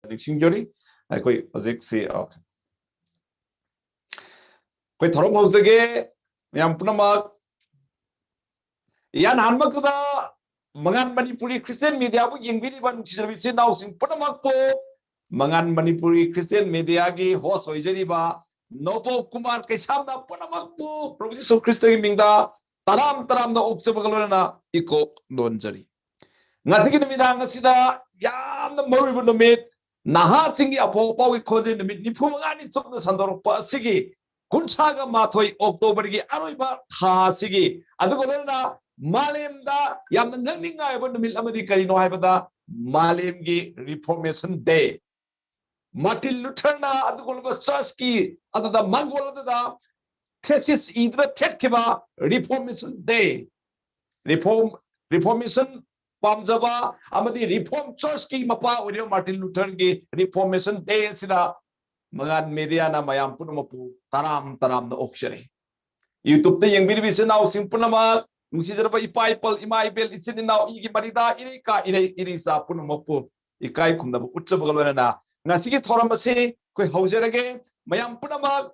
ꯅꯤꯡꯁꯤꯡꯖꯔꯤ ꯑꯩꯈꯣꯏ ꯍꯧꯖꯤꯛꯁꯤ ꯑꯩꯈꯣꯏ ꯊꯧꯔꯝ ꯍꯧꯖꯒꯦ ꯃꯌꯥꯝ ꯄꯨꯝꯅꯃꯛ ꯏꯌꯥꯟ ꯍꯥꯟꯃꯛꯇꯨꯗ ꯃꯉꯥꯟ ꯃꯅꯤꯄꯨꯔꯤ ꯈ꯭ꯔꯤꯁꯇꯤꯌꯟ ꯃꯤꯗꯤꯌꯥꯕꯨ ꯌꯦꯡꯕꯤꯔꯤꯕ ꯅꯨꯡꯁꯤꯖꯔꯕ ꯏꯆꯤꯟ ꯏꯅꯥꯎꯁꯤꯡ ꯄꯨꯝꯅꯃꯛꯄꯨ ꯃꯉꯥꯟ ꯃꯅꯤꯄꯨꯔꯤ ꯈ꯭ꯔꯤꯁꯇꯤꯌꯟ ꯃꯤꯗꯤꯌꯥꯒꯤ ꯍꯣꯁ ꯑꯣꯏꯖꯔꯤꯕ ꯅꯣꯕꯣ ꯀꯨꯃꯥꯔ ꯀꯩꯁꯥꯝꯅ ꯄꯨꯝꯅꯃꯛꯄꯨ ꯄ꯭ꯔꯚꯨ ꯌꯤꯁꯨ ꯈ꯭ꯔꯤꯁꯇꯒꯤ ꯃꯤꯡꯗ ꯇꯔꯥꯝꯅ ꯑꯣꯛꯆꯕꯒ ꯂꯣꯏꯅꯅ ꯏꯀꯣꯛ ꯂꯣꯟꯖꯔꯤ ngasi numidang asida yamna maruibu numit Nahasinggi Aphaba Khonjel numit nifumangani chupna sandorokpa asigi kunsaga mathoi October gi aroiba tha asigi adugolena malemda yamna ngangninga eba numit amadi karino haibada malemgi Reformation Day Martin Luther na adugolba church ki adada mangol adada thesis idra thetkiba Reformation Day Reformation Pamjaba amadi Reform Church ki mapa audio Martin Luther ki Reformation Day sida magan media na mayam punumapu taram na okshare YouTube te yang biri bisa nau simpunama nungsi jarba ipai pal imai bel ichini nau igi marida iri sa punumapu ikai kumna utsa bagalwana na ngasi ki thoram ase koi haujarage mayam punama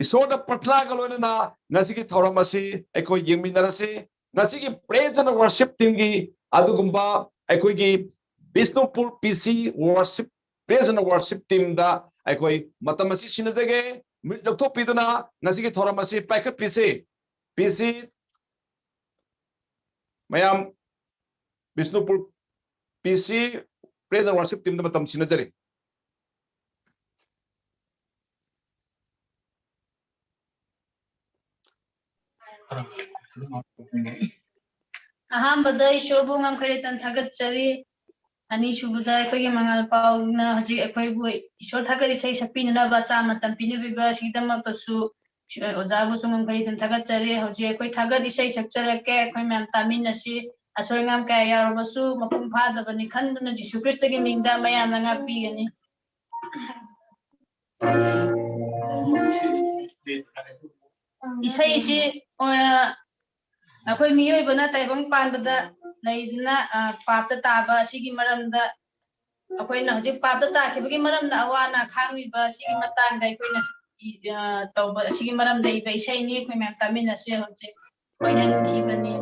isoda patla galwana na ngasi ki thoram ase eko yengminarase ngasi ki praise and worship team gi adugumba aikoigi Bishnupur PC worship praise and worship team da aikoi matamasi sinajage lokthok piduna ngasi ki thoramasi packet PC mayam Bishnupur PC praise and worship team da matam sinajare Aphaba Ishorbu Ngam Thagat Chari Ani Shubuda Kogi Mangal Pauna Haji Ekoibu Ishor Thagari say Sapina Bachama Tampini Viva Sidama Kasu Ozabu Sungam Karitan Thagat Chari Haji Ekoi Thagari say Sakcharake Koimam Taminasi Asoingam Kaya Robasu Mapum Pada Banikandana Jishu Christaki Minda Mayana Pigani Isai Akoi miyoi bana taibang panbada laidina papta taba sigi maramda akoi na hojik papta ta khibagi maramda awana khangriba sigi matangda akoi na tawba sigi maramda iba isai ni akoi mem tamina se hojik oinan khibani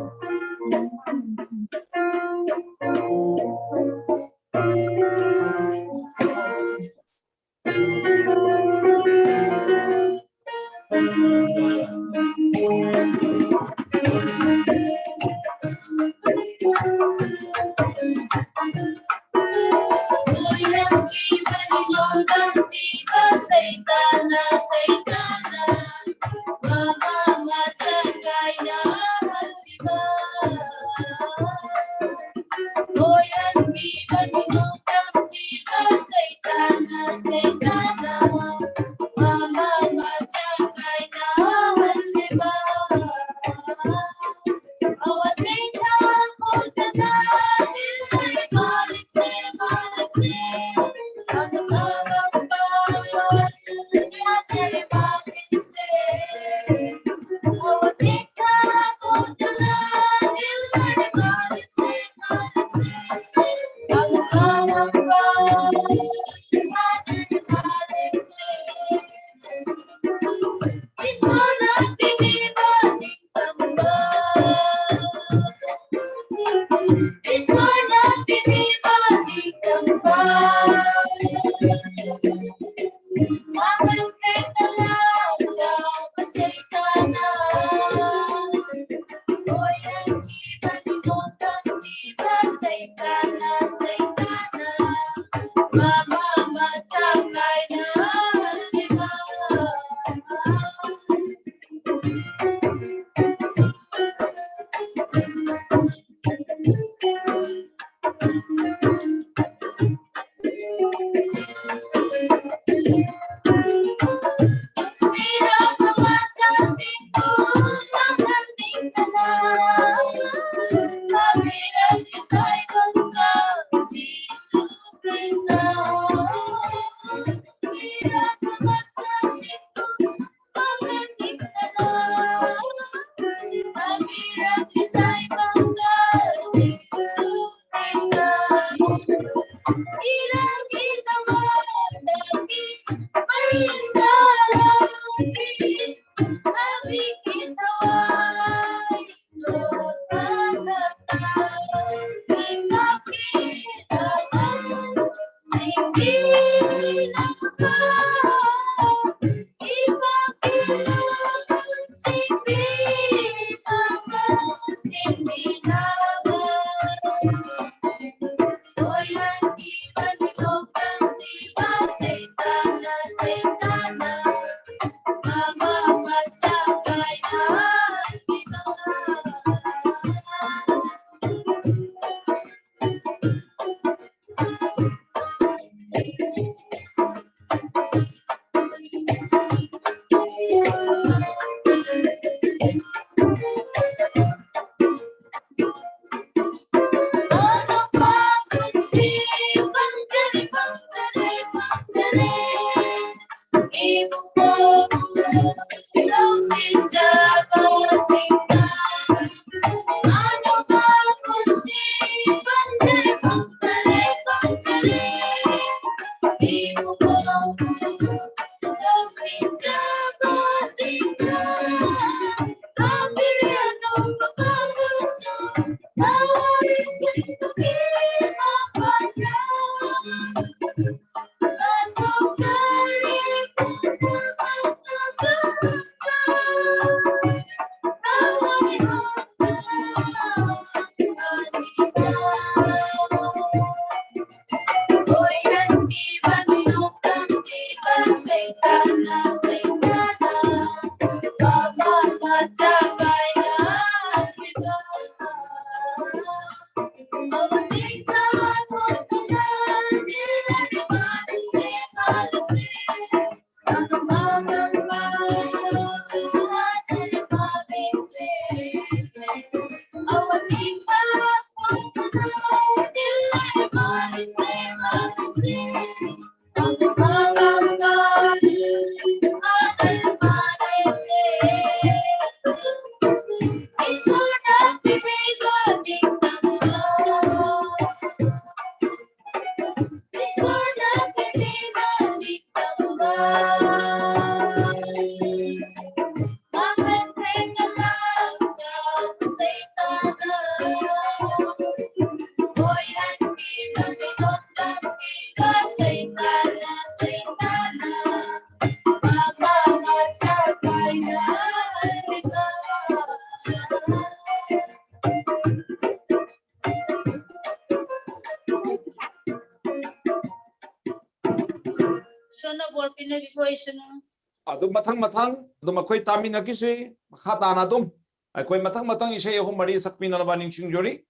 Adum matang matang, adum ako'y tamin na kiswi, makata na adum. Ako'y matang matang isay ako mari sakpi na nabaning singjori.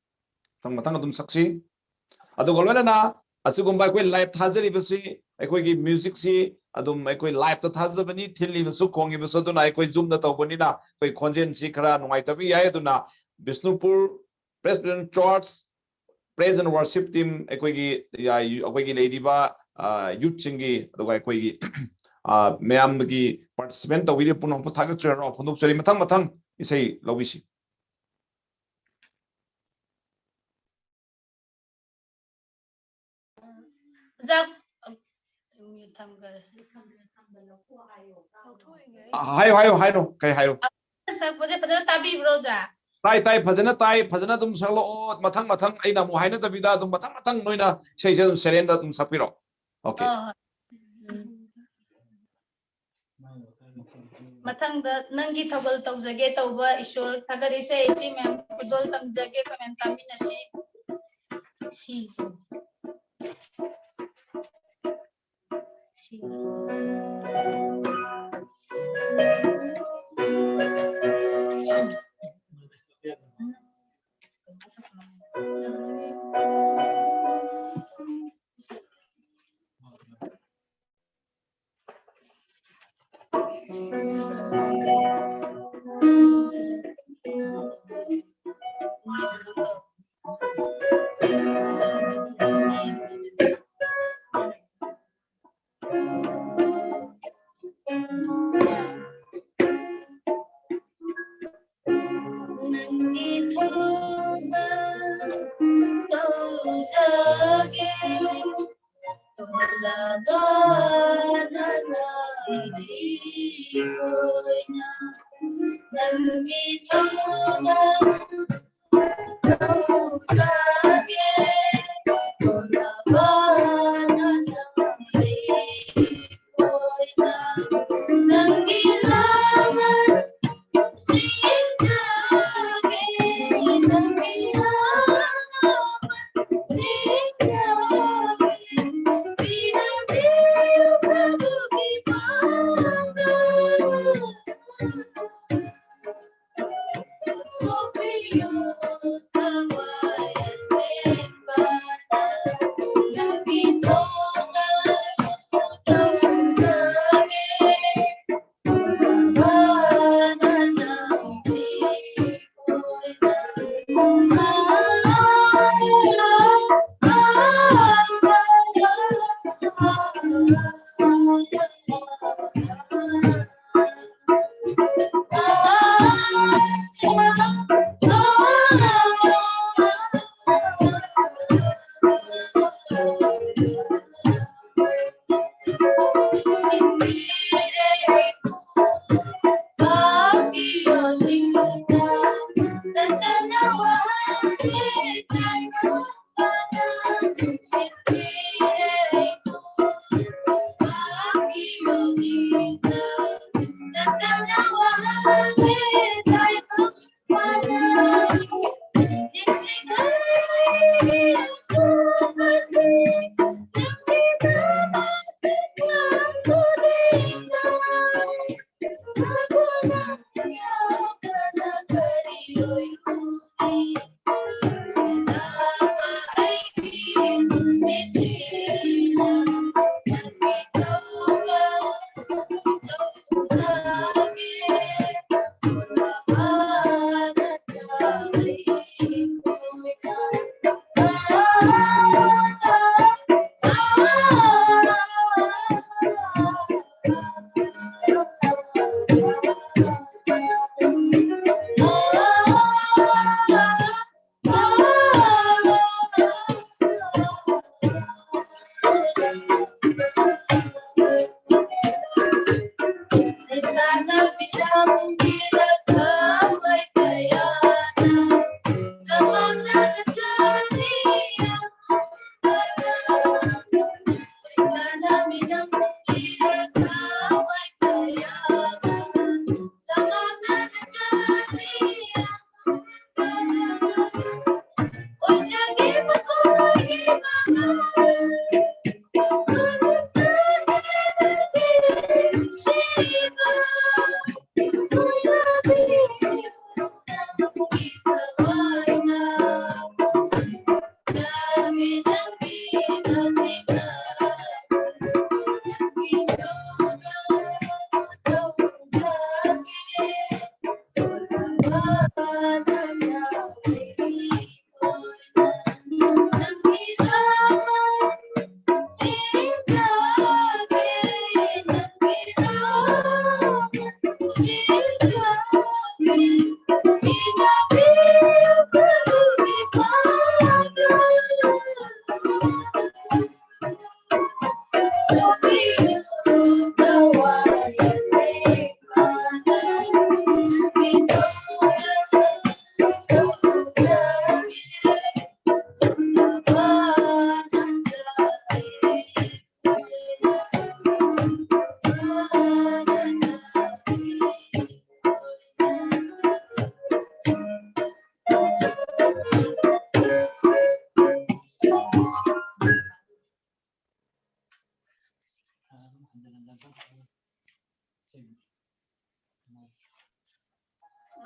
Matang matang adum saksi. Adum galwala na, asugumba ako'y live thazari basi, ako'y music si, adum ako'y live ta thazabani, thili basu kongi basu adun ako'y zoom na tawbani na, ako'y Khonjel si kara nungay tabi ay adun na, Bisnupur, President Church, Praise and Worship Team, ako'y lady ba, youth singi, ako'y mayam기 participant tawiri punong putagat sir ro punok sari matang matang isay lawisi hayo kay hayo tai fajana dum salo matang matang ay namu hayna tabida dum matang matang noina say dum serenda dum sapiro okay Matangda nangi thawal tawjage tawba ishor thagari se si mem kudol tamjage ko mem tamina si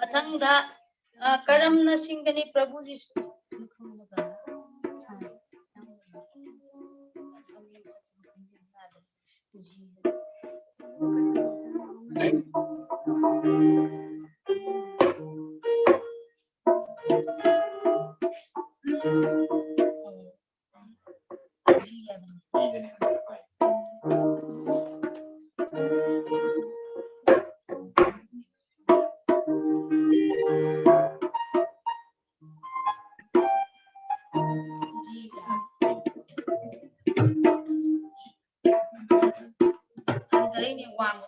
मथंगदा करमना सिंगनी प्रभु जी ꯑꯗꯩꯅꯦ ꯋꯥꯡꯕ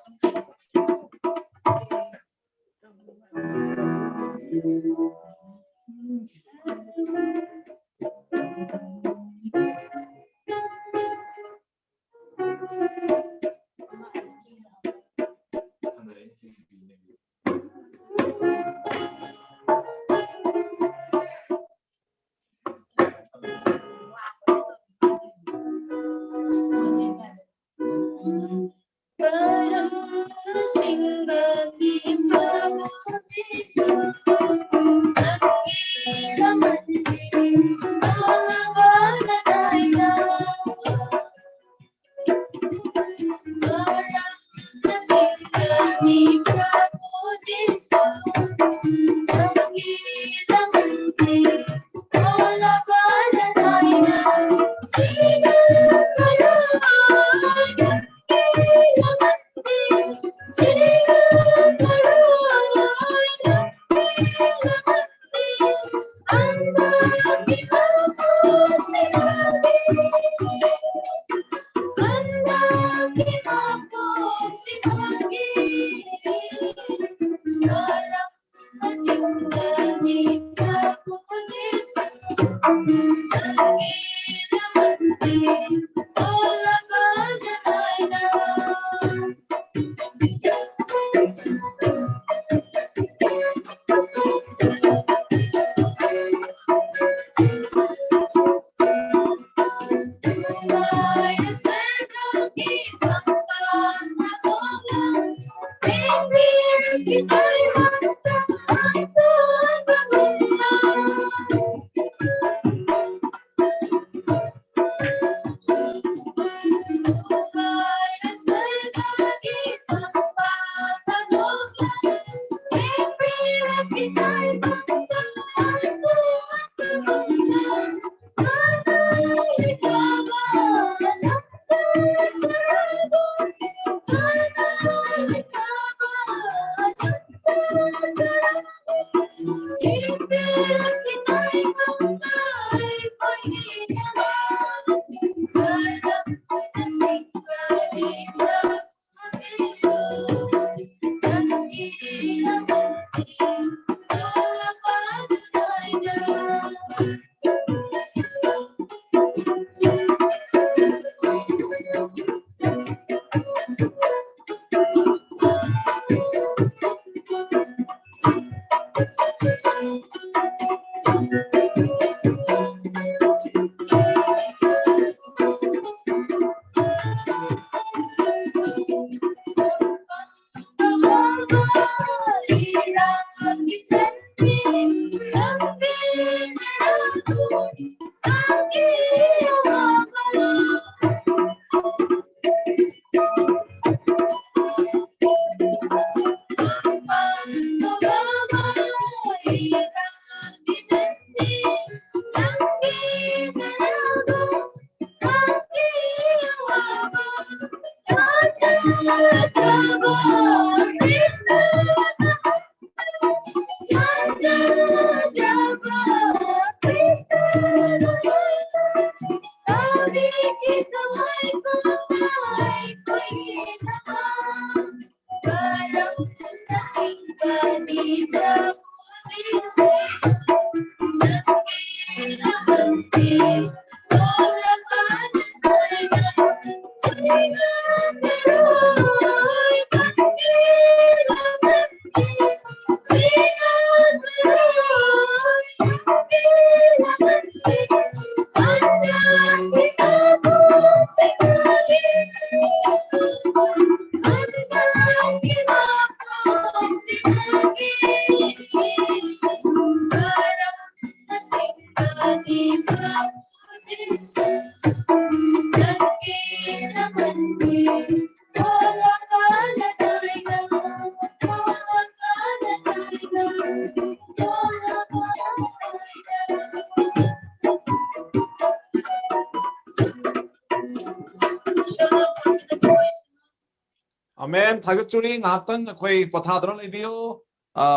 Amen. Thagat churi ngatang koi pathadrang lebiyo.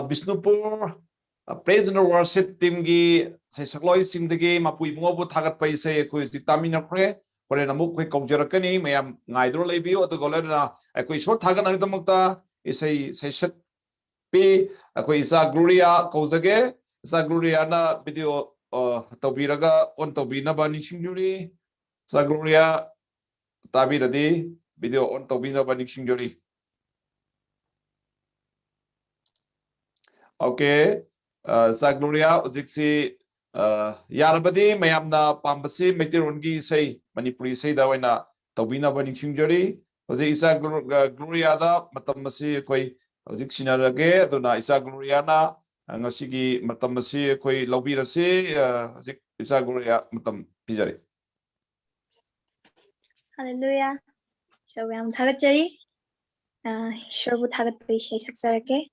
Bisnupur praise and worship team gi say sakloi sing the game apui bungo bu thagat pai say koi tiktamina kre Korean amuk koi kongjarakani mayam ngaidro lebi o to golena koi short thagan ani tamakta isai session pe koi isa gloria kozage isa gloria na video tobiraga on tobina bani singjuri sa gloria tabi radi video on tobina bani singjuri. Okay, sa gloria ujiksi yarabadi mayamna pambasi meterongi say manipuri say da waina tobina bani singjuri ujik isa gloria da matamasi koi ujik sinarage dona isa gloria na ngasigi matamasi koi lobirasi ujik isa gloria matam pijari. Hallelujah. So we am Thagachari. Sure would have a say successful.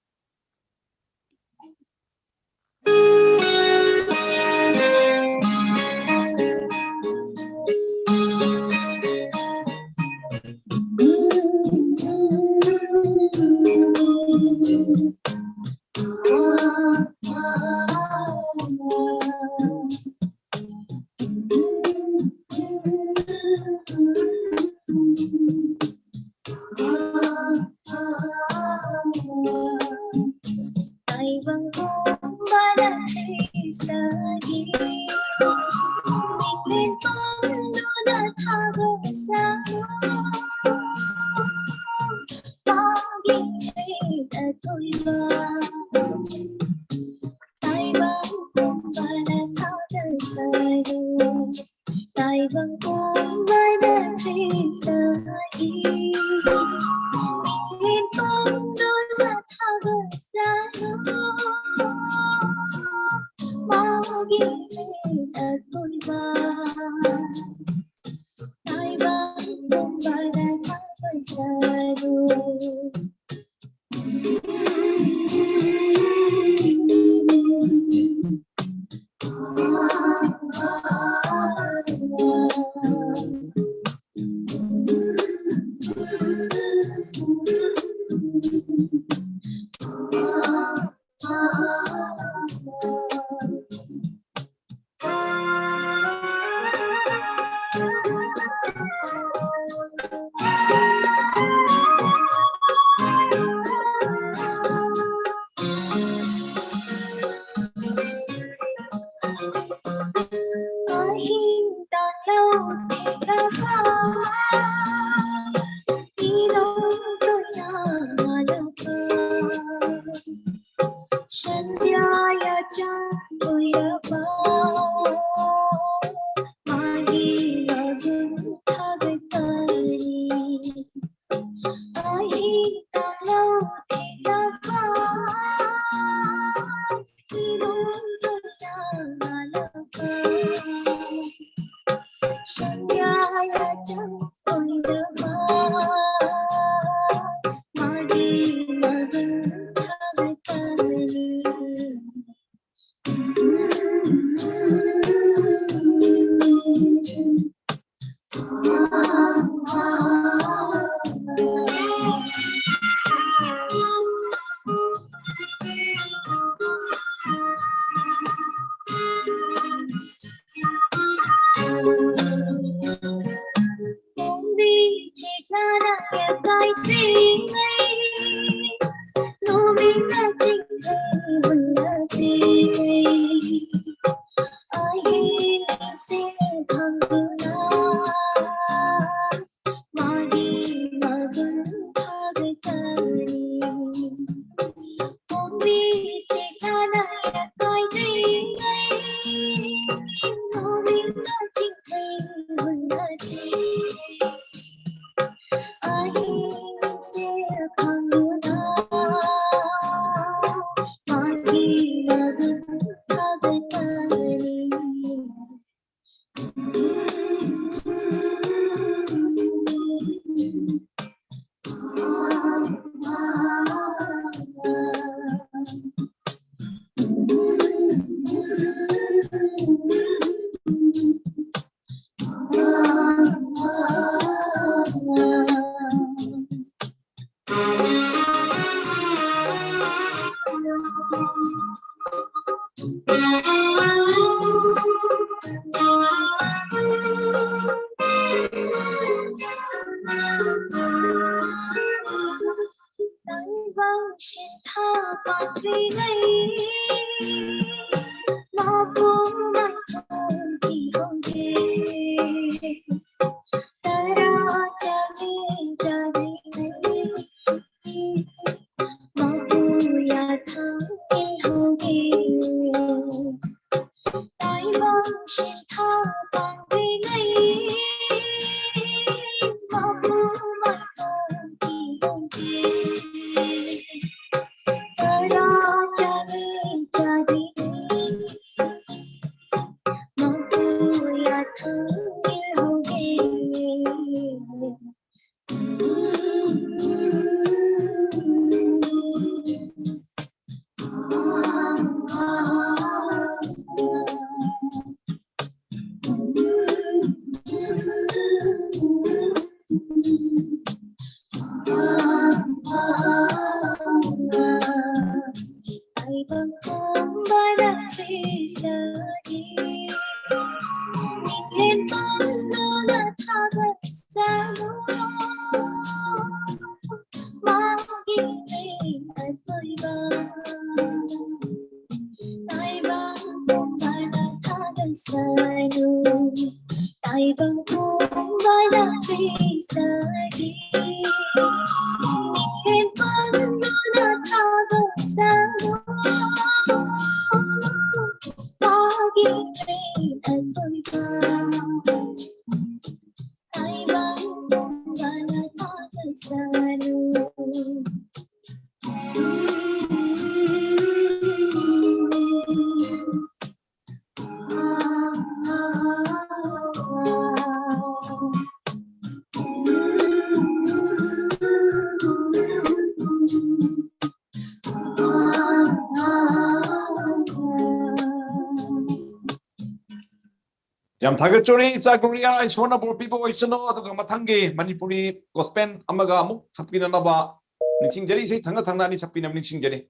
Yam Tagachori, Zaguria, Shonabur people, Ishano, the Gamatangi, Manipuri, Gospen, Amagamu, Tapina Naba, Nixing Jerry, Tangatana, Chapina, Nixing Jerry.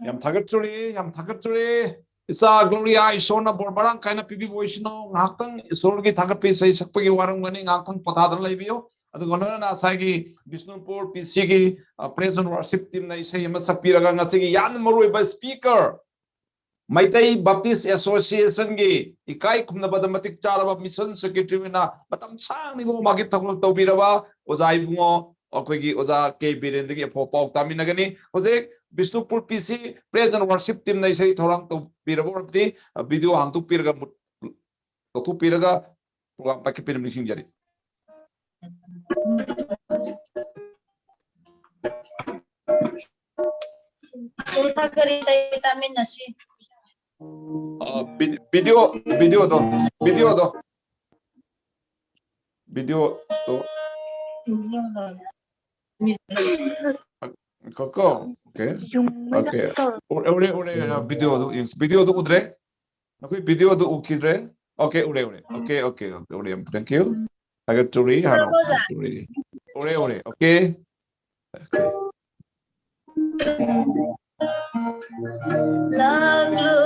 Yam Tagaturi, Yam Tagaturi. It's a Gloria, I saw a Borbaran kind of people voice no, Hakan, Sorgi Tagapi says Sakpagi Warang running Hakan Potada Labio, and the Gonana Sagi, Bisnupur, Pisigi, a present worship team, they say Masapira Sigi, Yan Murray by speaker. Maitai Baptist Association gi ikai kumna badamatik charaba mission secretary na batam sang ni mo magit thakul to biraba ozai bungo akoi gi oza ke birend gi pop tamina gani hoje Bisnupur PC praise and worship team nai sei thorang to birabo ti video hang tu pirga to piraga program pa ke pirim lising jari Sulta kari saya tamin nasi. video to Koko okay video do udre okay video do ukidre okay thank you I got to read okay Lalu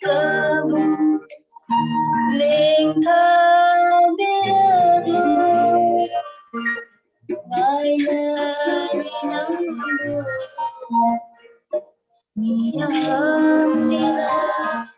kamu lengkap beradu, lainnya nanggu, miam sinar.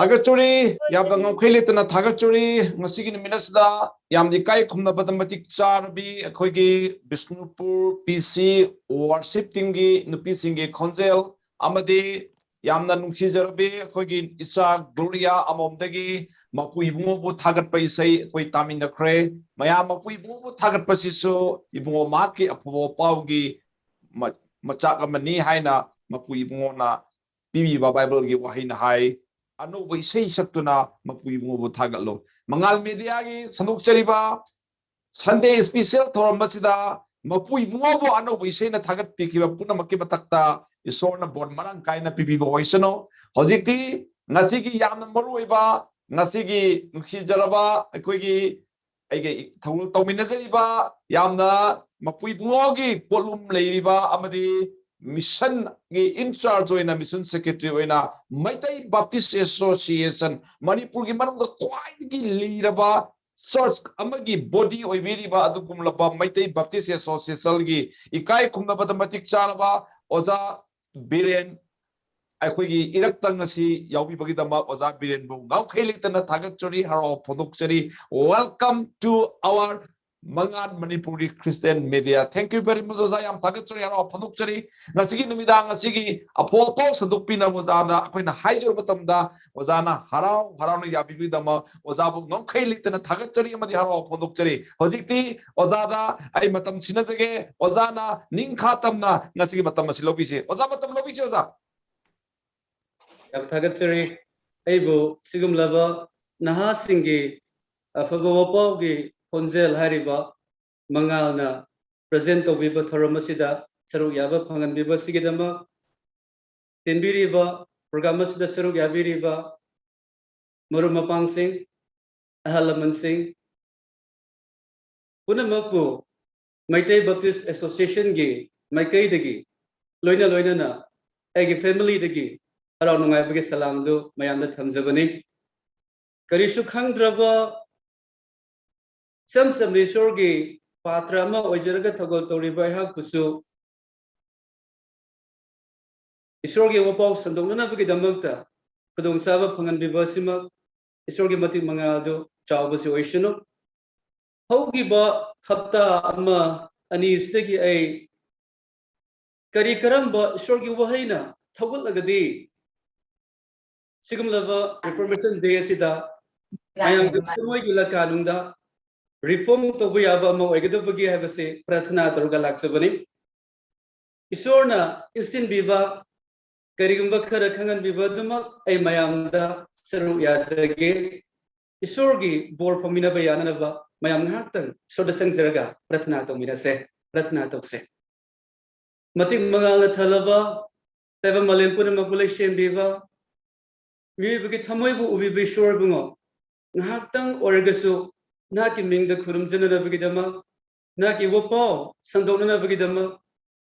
타겟조리 야방은 퀄리티나 타겟조리 뭐시기는 미나스다 얌디 까이 콤나바다 마틱 짜르비 거기 비스누푸르 PC 워십 팀기 누피싱기 콘젤 아마디 얌나 눅시저비 거기 이사 글로리아 아몬데기 마푸 이붕오부 타겟 바이사이 거기 타민다 크레 마야 마푸 이붕오부 타겟 바시수 이붕오 마키 아포보 파우기 마차가마니 하이나 마푸 이붕오나 비비바 바이블기 와히나 하이 ano ba isay sakto na mapuibungo tagallo mangal media gi sanuk chariba Sunday special thoram sida mapuibungo bo ano ba isay na tagat pikiba puna makibatakta isor na bon marang kai na pibigo hoisano hojikti ngasi gi yamna maruiba ngasi gi nukshi jaraba akoi gi aige thong tawminajariba yamna mapuibungo gi polum leiriba amadi mission in charge oina mission secretary oina Maitai Baptist Association Manipur gi manung da kwai gi liraba church amagi body oibiriba adukumlaba Maitai Baptist Association gi ikai kumna batamatik charaba oza biren akhoi gi iraktang asi yaubi bagi dama oza biren bu ngau khelitana thagat chori haro phodok chori welcome to our Mangan Manipuri Christian Media. Thank you very much. Ozayam tagatchori haro phanukchari ngasigi numidang ngasigi apopo sadukpina ozana akoina haijor batamda ozana harau na yabibi dama ozabu ngongkhailitana tagatchori amadi haro phanukchari hojikti ozada ai matam sinajage ozana ningkhatamna ngasigi matam asilobise oza matam lobise oza yam tagatchori aibu sigumlaba Nahasinggi Aphaba Wapaogi Khonjel hariba mangalna present of viva thoromasida saru yaba phangan viva sigidama tinbiriba programasida saru yabiriba marumapang sing ahalaman sing punamapu Maitai Baptist Association gi maikai dagi loina na agi family dagi haraw nungai bagi salam do mayamda thamjabani karishu khangdraba Samsam Sorgi Patrama Ojaraga Togol Toriba Hakusu Isorgi Wapau Sandona Bagi Damukta Kudong Saba Pangan Bibasima Isorgi Mati Mangaldo Chawbasi Oishino Hogi Ba Hapta Ama Ani Stegi A Karikaramba Sorgi Wahina Togol Agadi Sigum Lava Reformation Day Sida I am the Tumoyula Kanunda Reform to Buyaba Mo Egabagi have a say, Prathana Torgalaxabani. Isorna, Istin Biba, Karigumba Karakangan Bibaduma, a Mayamda, Saru Yasage, Isorgi, bore from Minabayanava, Mayam Hatan, so the Sangzeraga, Prathana to Minase, Prathana to say. Mating Magala Talaba, Teva Malimpuna Mabulation Biba, we begin Tamoibu Ubi Shore Bungo, Nahatan Oregasu. Naki Ming the Kurumjana Vigidama, Naki Wapao, Sandona Vigidama,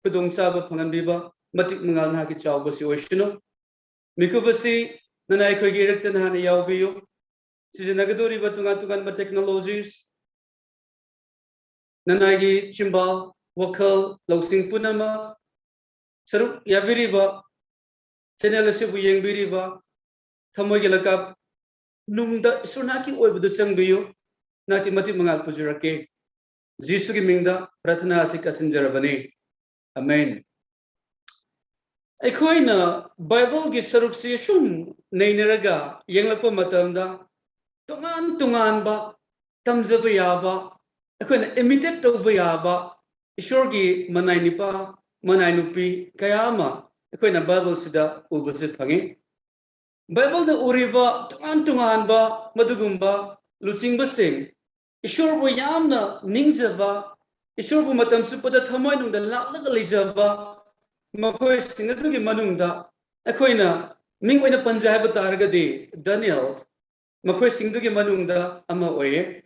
Kudong Saba Pangambiba, Matik Mangal Naki Chawbasi Oshino, Mikubasi, Nanaiko Girektan Hani Yaubio, Sizanagadori Batungan Technologies, Nanagi Chimba, Wakal, Lausing Punama, Saru Yabiriba, Senelasibu Yang Biriba, Tamoyalakap, Numda Sunaki over the Sangbio. Nati mati mangal pujurake Jisu ki mingda prathana asika sinjarabani amen Aikoina Bible gi saruk si shum neineraga yenglakpa matamda tungan ba tamjaba yaba aikoina imitate tawba yaba ishor gi manai nipa manai nupi kayama aikoina Bible sida ubasit phangi Bible da uriba tungan ba madugumba Lucingba sing Ishur bu yamna ningjava Ishur bu matam supada thamoinung da laklaga leijava makoi singadu gi manungda akoina ming oina panjai ba targadi Daniel makoi singdu gi manungda ama oye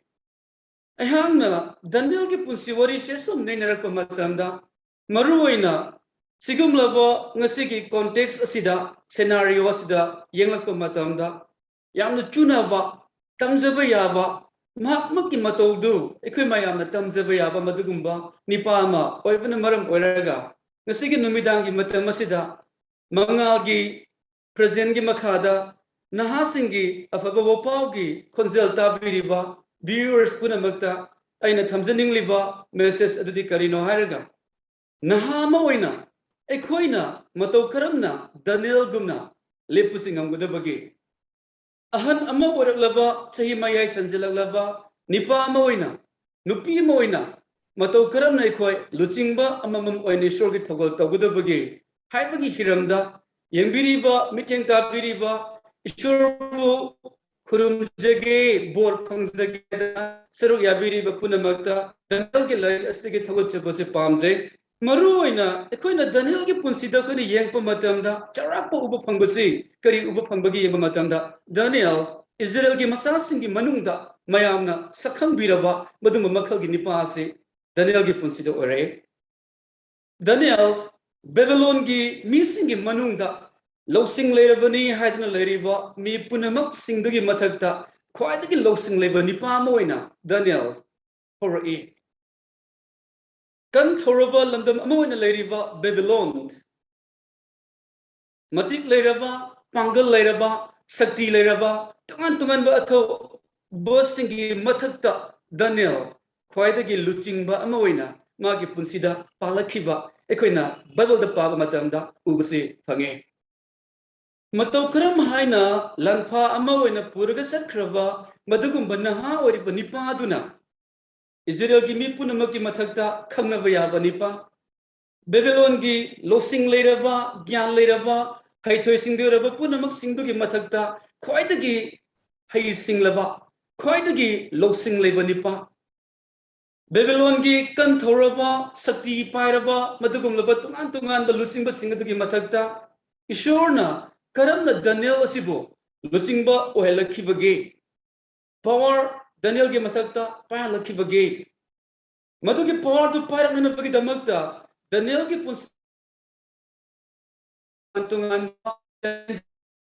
ahangna Daniel gi punsi wari shesum neinarakpa matamda maru oina sigum labo ngasi gi context asida scenario asida yenglakpa matamda yamna chunaba tamjaba yaba Mahakmaki mataudu, ikui mayamna tamzabaya madugumba, nipama, oivana maram oraga, Nasigi Numidangi Matamasida, Mangagi, Presengi Makada, Nahasinggi, Aphaba Wapaogi, Khonjel Tabiriba, viewers Punamata, Aina Tamzaning Liba, Message Adudi Karino Haraga. Nahama Oina, Ekoina, Matokaramna, Daniel Gumna, Lepusingam Gudabagi. Ahan Ama Lava, Tahimaya Sanjalaglava, Nipa Moina, Nupi Moina. Matau karam na ikoi luchingba amamam oine shorgi thogol togudabagi haibagi hiramda yengbiriba miteng tabiriba ishorbu khurumjage bor phangzage saruk yabiriba punamakta Daniel ke lai astige thogol chabase pamje maru oina ikoina Daniel ke punsida kone yengpa matamda charapa uba phangbasi kari uba phangbagi yengpa matamda Daniel Israel ke masasingi manungda mayamna sakhang biraba maduma makhalgi nipase Daniel gi punsido ore Daniel Babylon gi missing gi manungda losing lerabani haidna leriba mi punamak singdugi mathakta khwaidagi losing lebani pamoina Daniel horoi kan thoraba lamdam amoina leriba Babylon matik leraba pangal leraba sakti leraba tungan ba atho bossing gi mathakta Daniel Khwaidagi luchingba amoina magi punsida palakhiba ekoina Bible da paba matamda ubase phange matau karam haina lanpha amoina puraga satkraba madugumba naha oriba nipa aduna Israel gi mi punamaki mathakta khangnaba yaba nipa Babylon gi losing leraba gyan leraba haithoi singduraba punamak singdugi mathakta khwaidagi hai singlaba khwaidagi losing leba nipa Babylon gi kan thoraba sakti pairaba madugumlaba tungan balusingba singadugi mathakta Ishorna karamna Daniel asibo lusingba ohelakibage power Daniel gi mathakta pailakibage madugi power du pairangna bagi damakta Daniel gi pun tungan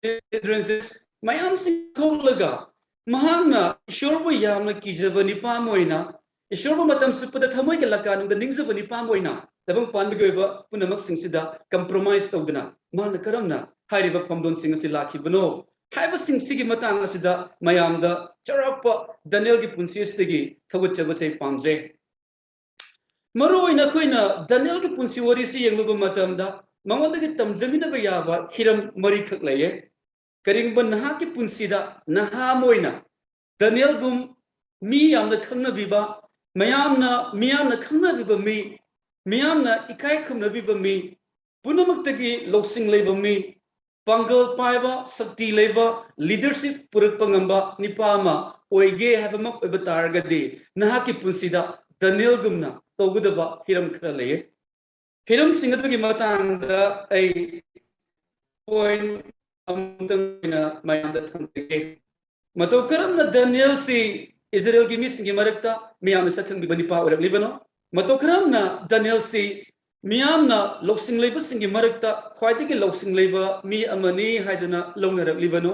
hindrances mayam sing tholaga mahangna ishorba yamna kijaba nipa moina Ishorba matam supada thamoi ke lakanung da ningzaba nipa moina tabang panbigi oiba punamak singsida compromise tawdana mana karamna hairiba phamdon singasi lakhibano haiba singsigi matang asida mayamda charapa Daniel gi punsi astegi thagutchaba sei pamje maru oina khoina Daniel gi punsi wari si yengluba matamda mangondagi tamjamina ba yaba hiram mari khak laye karingba naha ki punsida naha moina Daniel gum mi yamna khangna biba miyamna khangna biba mi miyamna ikai khumna biba mi punamuktagi losing leba mi pangal paiba sakti leba leadership purak pangamba nipama oige habamak oibatargadi nahaki punsida Daniel gumna togudaba hiram khra leye hiram singadagi matangda ai point amtangina mayamda thamge matau karamna Daniel si Israel gi misingi marakta miyamna sathang bibani pa orak libano matau karamna Daniel si miyamna losing leba singi marakta khwaidagi losing leba mi amani haidana longnarak libano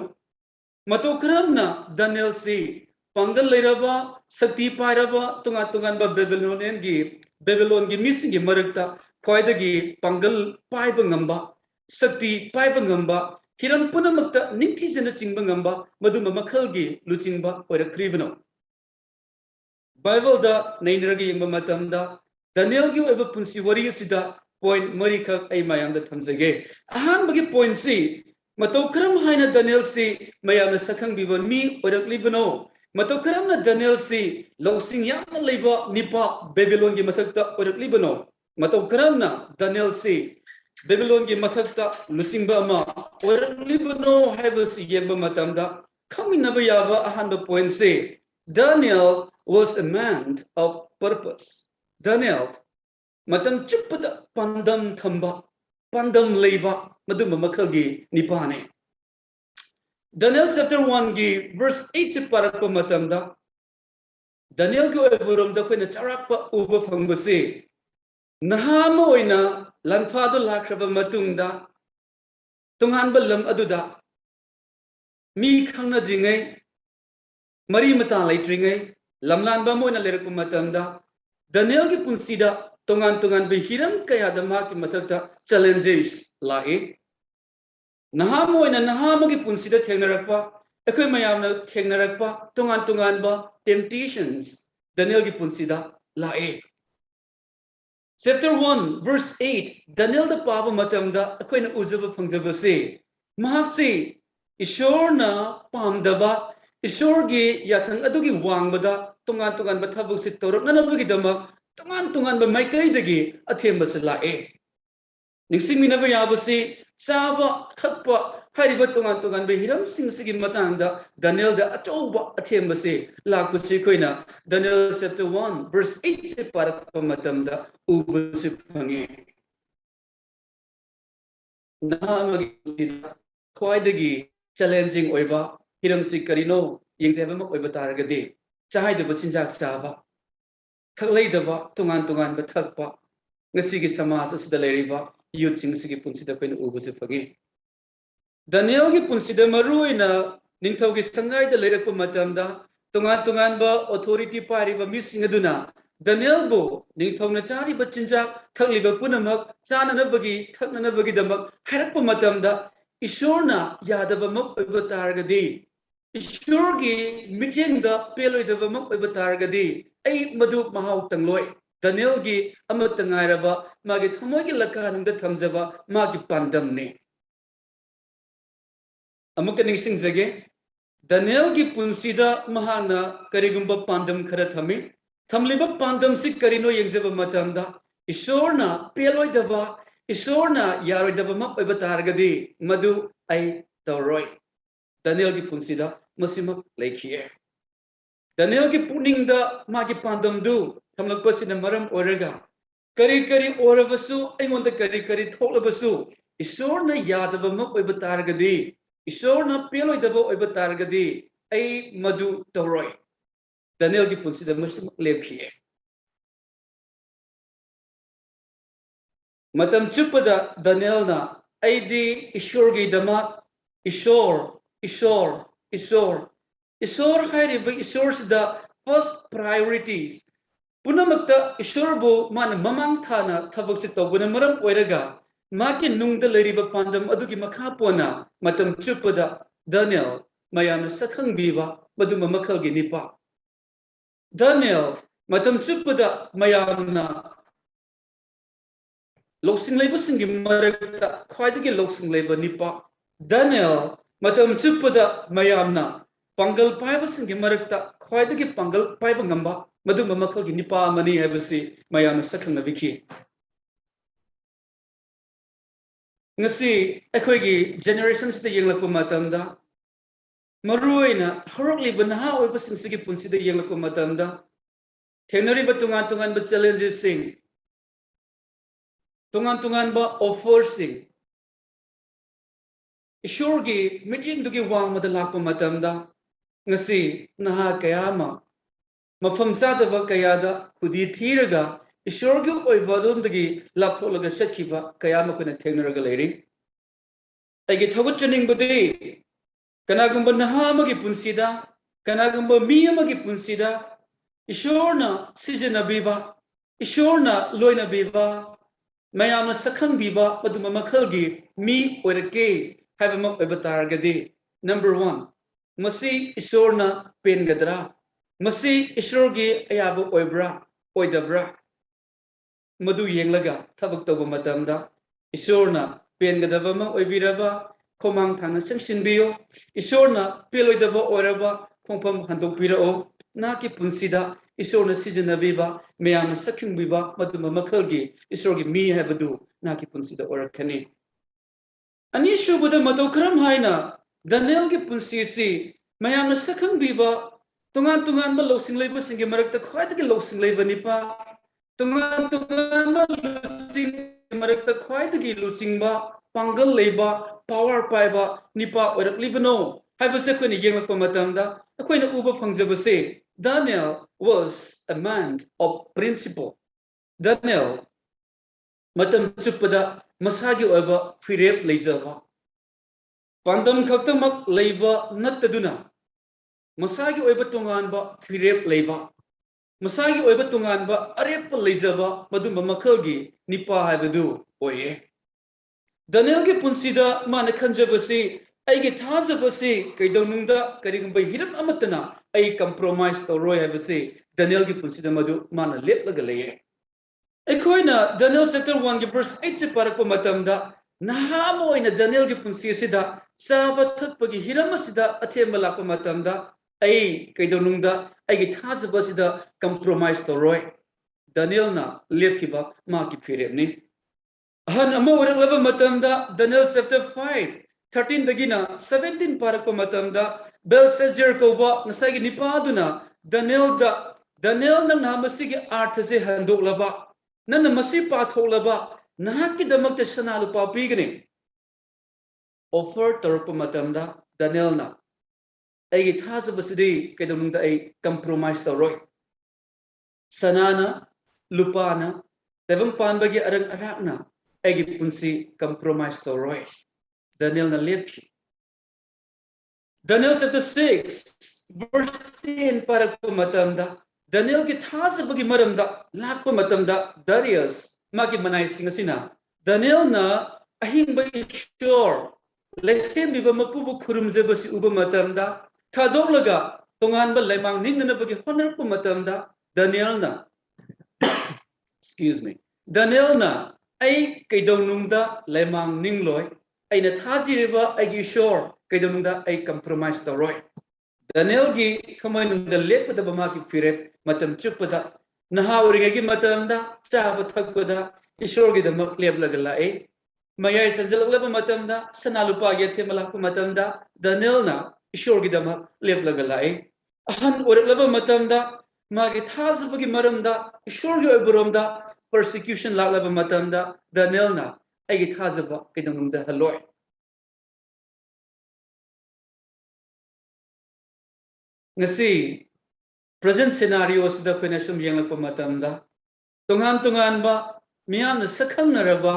matau karamna Daniel si pangal leraba sakti pairaba tungan ba Babylon gi misingi marakta khwaidagi pangal paiba ngamba sakti paiba ngamba hiram punamakta ningthijana chingba ngamba maduma makhalgi luchingba oirakribano Bible da nainragi yengba matamda Daniel gi oiba punsi wari sida point mari khak ai mayamda thamjage ahan bagi point si matau karam haina Daniel si mayamna sakhang biban mi oiraklibano matau karam na Daniel si losing yamna leiba nipa Babylon gi mathakta oiraklibano matau karam na Daniel si Babylon gi mathakta lusingba ama oiraklibano haibasi yengba matamda khaminaba yaba ahanba point si Daniel was a man of purpose. Daniel, matam chupada pandam thamba, pandam leiba, maduma makhalgi nipane. Daniel chapter 1 gi verse 8 parakpa matamda. Daniel gi oiburum da koina charakpa uba phangbase. Nahama oina lanphado lakraba matungda tunganba lam aduda mi khangna jingai Mari mata laitringai lamlan ba mo na lerak matamda Daniel ki punsida tongan be hiram kaya dama ki matakta challenges lae nahamo ina nahamo ki punsida thengnarakpa ekoi mayamna thengnarakpa tongan ba temptations Daniel ki punsida lae Chapter 1 verse 8 Daniel da paba matamda ekoi na uzaba phangjaba se mahak se ishorna pamdaba ishorgi yathang adugi wangbada tongan ba thabuk se torok nanabagi damak tongan ba maikai dagi athemba se lae ningsing minaba yabasi saba thakpa hariba tongan ba hiram sing sigi matangda Daniel da achauba athemba se lakpa se koina Daniel chapter 1 verse 8 se parakpa matamda uba se phange namagi sida khwaidagi challenging oiba hiram si karino yengzeba mak oiba taragadi chahaidaba chinjak chaba thakleidaba tongan ba thakpa ngasigi samas asida leriba youth sing sigi punsida koina uba se phange Daniel ki punsida maruina ningthau gi sangai da lerakpa matamda tongan ba authority pariba mising aduna Daniel bo ningthau na chari ba chinjak thakliba punamak chanana bagi thaknana bagi damak harakpa matamda ishorna yadaba mak oiba taragadi ishorgi mityengda peloidaba mak oiba taragadi ai madu mahau tangloi Daniel gi amatangairaba magi thamoy gi lakanungda thamjaba magi pandamne amuk ningsing jage Daniel gi punsida mahana karigumba pandam khara thami thamliba pandam si karino yengjaba matamda ishorna peloidaba ishorna yaroidaba mak oiba taragadi madu ai tawroi Daniel gi punsida masimak laikhiye Daniel ki puningda magi pandam du thamlakpasina maram oraga kari orabasu aingonda kari tholabasu ishorna yadaba mak oiba taragadi ishorna peloidaba oiba taragadi ai madu tawroi Daniel ki punsida masimak lephiye matam chupada Daniel na aidi ishorgi dama ishor hairiba ishorda first priorities punamakta ishorbu man mamang thana thabak se tawbuna maram oiraga maki nungda leriba pandam adugi makha pona matam chupada Daniel mayamna sakhang biwa maduma makhalgi nipa Daniel matam chupada mayamna loksing leiba singi marakta khwaidagi loksing leiba nipa Daniel matam chupada mayamna pangal paiba singi marakta khwaidagi pangal paiba ngamba maduma makhalgi nipa mani habasi mayamna sakhang nabiki ngasi ekhoigi generations da yenglakpa matamda maruina horokliba naha oiba singsigi punsida yenglakpa matamda thenariba tungan ba challenges sing tungan ba offers sing ishorgi meeting dugi wangmada lakpa matamda ngasi naha kayama mafam sadaba kayada khudi thiraga ishorgi oiba romdagi laptholaga sakhiba kayama kuna thenaraga leiri aigi thagut chaning budi kanagumba naha amagi punsida kanagumba mi amagi punsida ishorna sijana biba ishorna loina biba mayamna sakhang biba maduma makhalgi mi oirake haiba mak oiba taragadi number 1 masi ishorna pengadra masi ishorgi ayaba oibra oidabra madu yenglaga thabak tawba matamda ishorna pengadaba ma oibiraba khomang thana changsinbiyo ishorna peloidaba oiraba khongpam handokpirao naki punsida ishorna sijanabiba mayamna sakhingbiba maduma makhalgi ishorgi mi habadu naki punsida orakhani ani shubada matokram haina Daniel ki punsisi mayamna sakhingbiba tungan ba losing leiba singi marakta khwaidagi losing leiba nipa tungan ba losing marakta khwaidagi losing ba pangal leiba power paiba nipa oraklibano haibase khoni yenglakpa matamda akoina uba phangjabase Daniel was a man of principle Daniel matam chupada masagi oiba firep leijaba pandam khaktamak leiba nattaduna masagi oiba tunganba firep leiba masagi oiba tunganba arep leijaba madumba makalgi nipa haibadu oye Daniel ge punsida mana khanjabasi aige thajabasi kaidonungda karigumba hiram amatana ai compromise to roy habasi Daniel ge punsida madu mana leplaga leye Ekoina Daniel chapter 1 ge verse 8 che parakpa matamda nahamo ina Daniel ge punsi asida saba thakpagi hiram asida athemba lakpa matamda ai kaidonungda aige thajabasida compromise to roy Daniel na lepkiba ma ki firemni Han amo orang laba matamda Daniel chapter 5 13 dagina 17 parakpa matamda Belshazzar koba ngasagi nipaduna Daniel nang namasigi arthase handok laba nana masi pathok laba nahaki damakta sana lupa pigni offer tarpa matamda Daniel na ay thasabasidi kaidonungda ay compromise taroi sanana lupana devang panbagi arang arakna Egi punsi compromise to roy. Daniel na lepsi. Daniel chapter 6 verse 10 para matamda. Daniel ki thasa bagi maramda lakpa matamda Darius maki manay singasina. Daniel na ahing ba sure lesem biba mapubu kurumzeba si uba matamda thadok laga tungan ba lemang ning na bagi honor po matamda Daniel na excuse me. Daniel na ai kaidonungda lemang ningloi aina thajiriba aigi shore kaidonungda ai compromise da roi Daniel gi thamainungda leppada bama ki firep matam chupada nahauri gi matamda chaba thakpada ishor gi damak lepla gala ai mayai sanjalaba matamda sanalupa gi themala ku matamda Daniel na ishor gi damak lepla gala ai ahan orlaba matamda magi thajibagi maramda ishor gi obromda persecution laklaba matamda Daniel na aigi thajaba kaidonungda haloi ngasi present scenarios da kena sum yenglakpa matamda tungan ba miyamna sakhangnaraba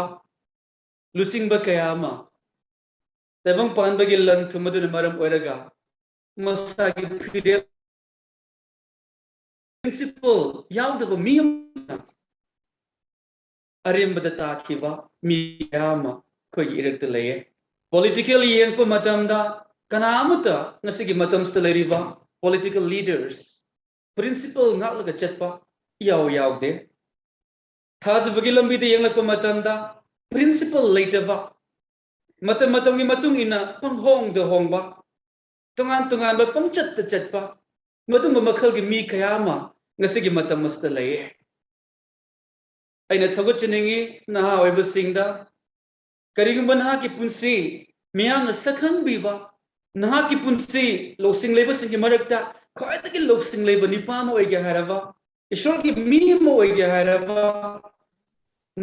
lusingba kayama tabang panbagi lan thumaduna maram oiraga masagi phide principle yaudaba miyam Arimbada takiba miyama koi irakta laye politically yengpa matamda kanamuta ngasigi matamsta leriba political leaders principle ngaklaga chatpa yaw de thazbagi lambi de yenglakpa matamda principle leitaba matamgi matung ina panghong de hongba tungan ba pangchat de chatpa matung makhalgi mi kayama ngasigi matamasta laye aina thagot chiningi naha oiba singda karigumba naha ki punsi miyamna sakhang biba naha ki punsi losing leba singi marakta khwaitagi losing leba nipama oige haraba ishor ki mimo oige haraba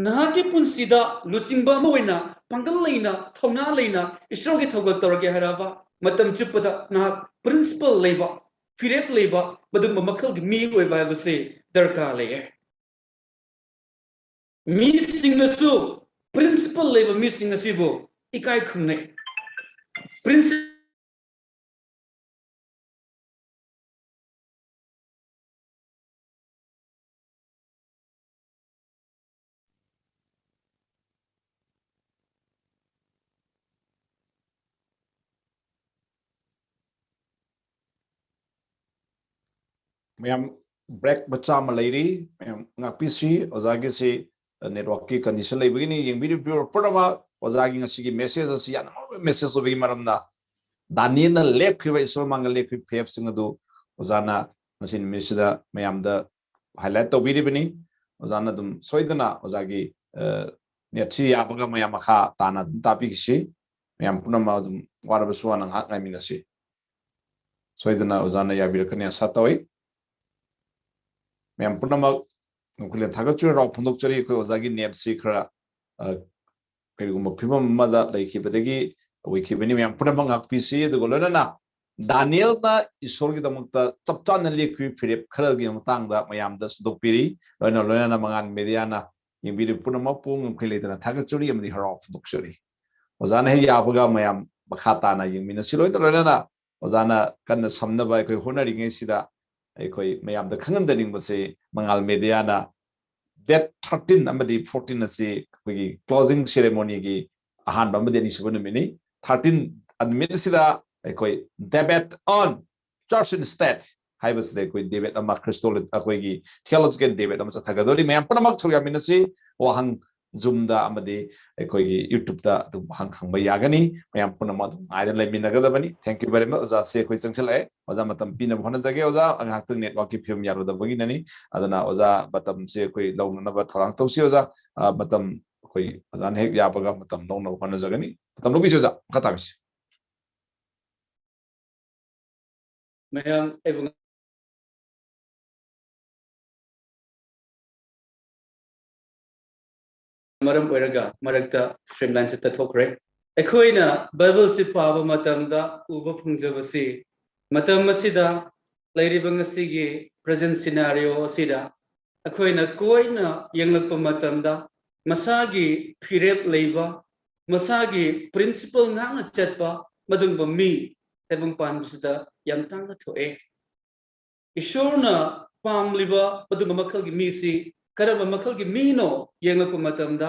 naha ki punsi da lusingba moina pangal leina thona leina ishor ki thogot torge haraba matam chupada naha principle leba firep leba badum makhal ki mi oiba base darka leye Missing a su principle labor missing a sibo ikai khungne principle Mayam break bacha malayri mayam ngapisi ozagi si network ki condition lay begini yang video pure programa ozagi ngasi message asi yan message obi maramna danina lek khiba iso mangal lek phep singadu ozana masin misida mayam da highlight to video bini ozana dum soidana ozagi nethi abaga mayam kha tana dum tapi kisi mayam punama dum warabsuwa nang hak naminasi soidana ozana ya birakanya satawai mayam punama nukulia thagachura raw phundokchari ko ozagi nepsi khara kaigum phibam mada laikhibadagi wikibani mayam punama ngakpisi dugolona na Daniel na isor gi damakta tapchana lekhi phirep khara gi matangda mayam da sudokpiri loina na mangan media na yimbi punama pung khilitana thagachuri amdi haraw phundokchari ozana he yabaga mayam bakhata na yimina siloina loina na ozana kanna samnaba ekoi honoring sida ekoi mayam da khangamjaning base mangal media na that 13 amadi 14 asi koi closing ceremony gi ahan bamde ni subanu mini 13 admit sida ekoi debate on church and state haibas de koi debate ama crystal akoi gi theological debate ama thagadori mayam panamak thoya minasi wahang zoom da amadi ekoi gi youtube da hang khangba yagani mayam panama aida lai minagadabani thank you very much oza se koi changchalae oza matam pina bhona jage oza angak tung network ki film yaro da bagi nani adana oza batam se koi launa na ba thorang tawsi oza batam koi azan hek yabaga matam launa bhona jagani matam lobi oza khatabis mayam ebung maram oiraga marakta streamline se tathokre ekhoina bible se paba matamda uba phungjabasi matam masida lairiba ngasigi present scenario asida ekhoina koina yenglakpa matamda masagi phirep leiba masagi principle ngana chatpa madungba mi ebung panbisida yamtanga thoe ishorna pamliba madungba makhalgi mi si karaba makhalgi mino yenglakpa matamda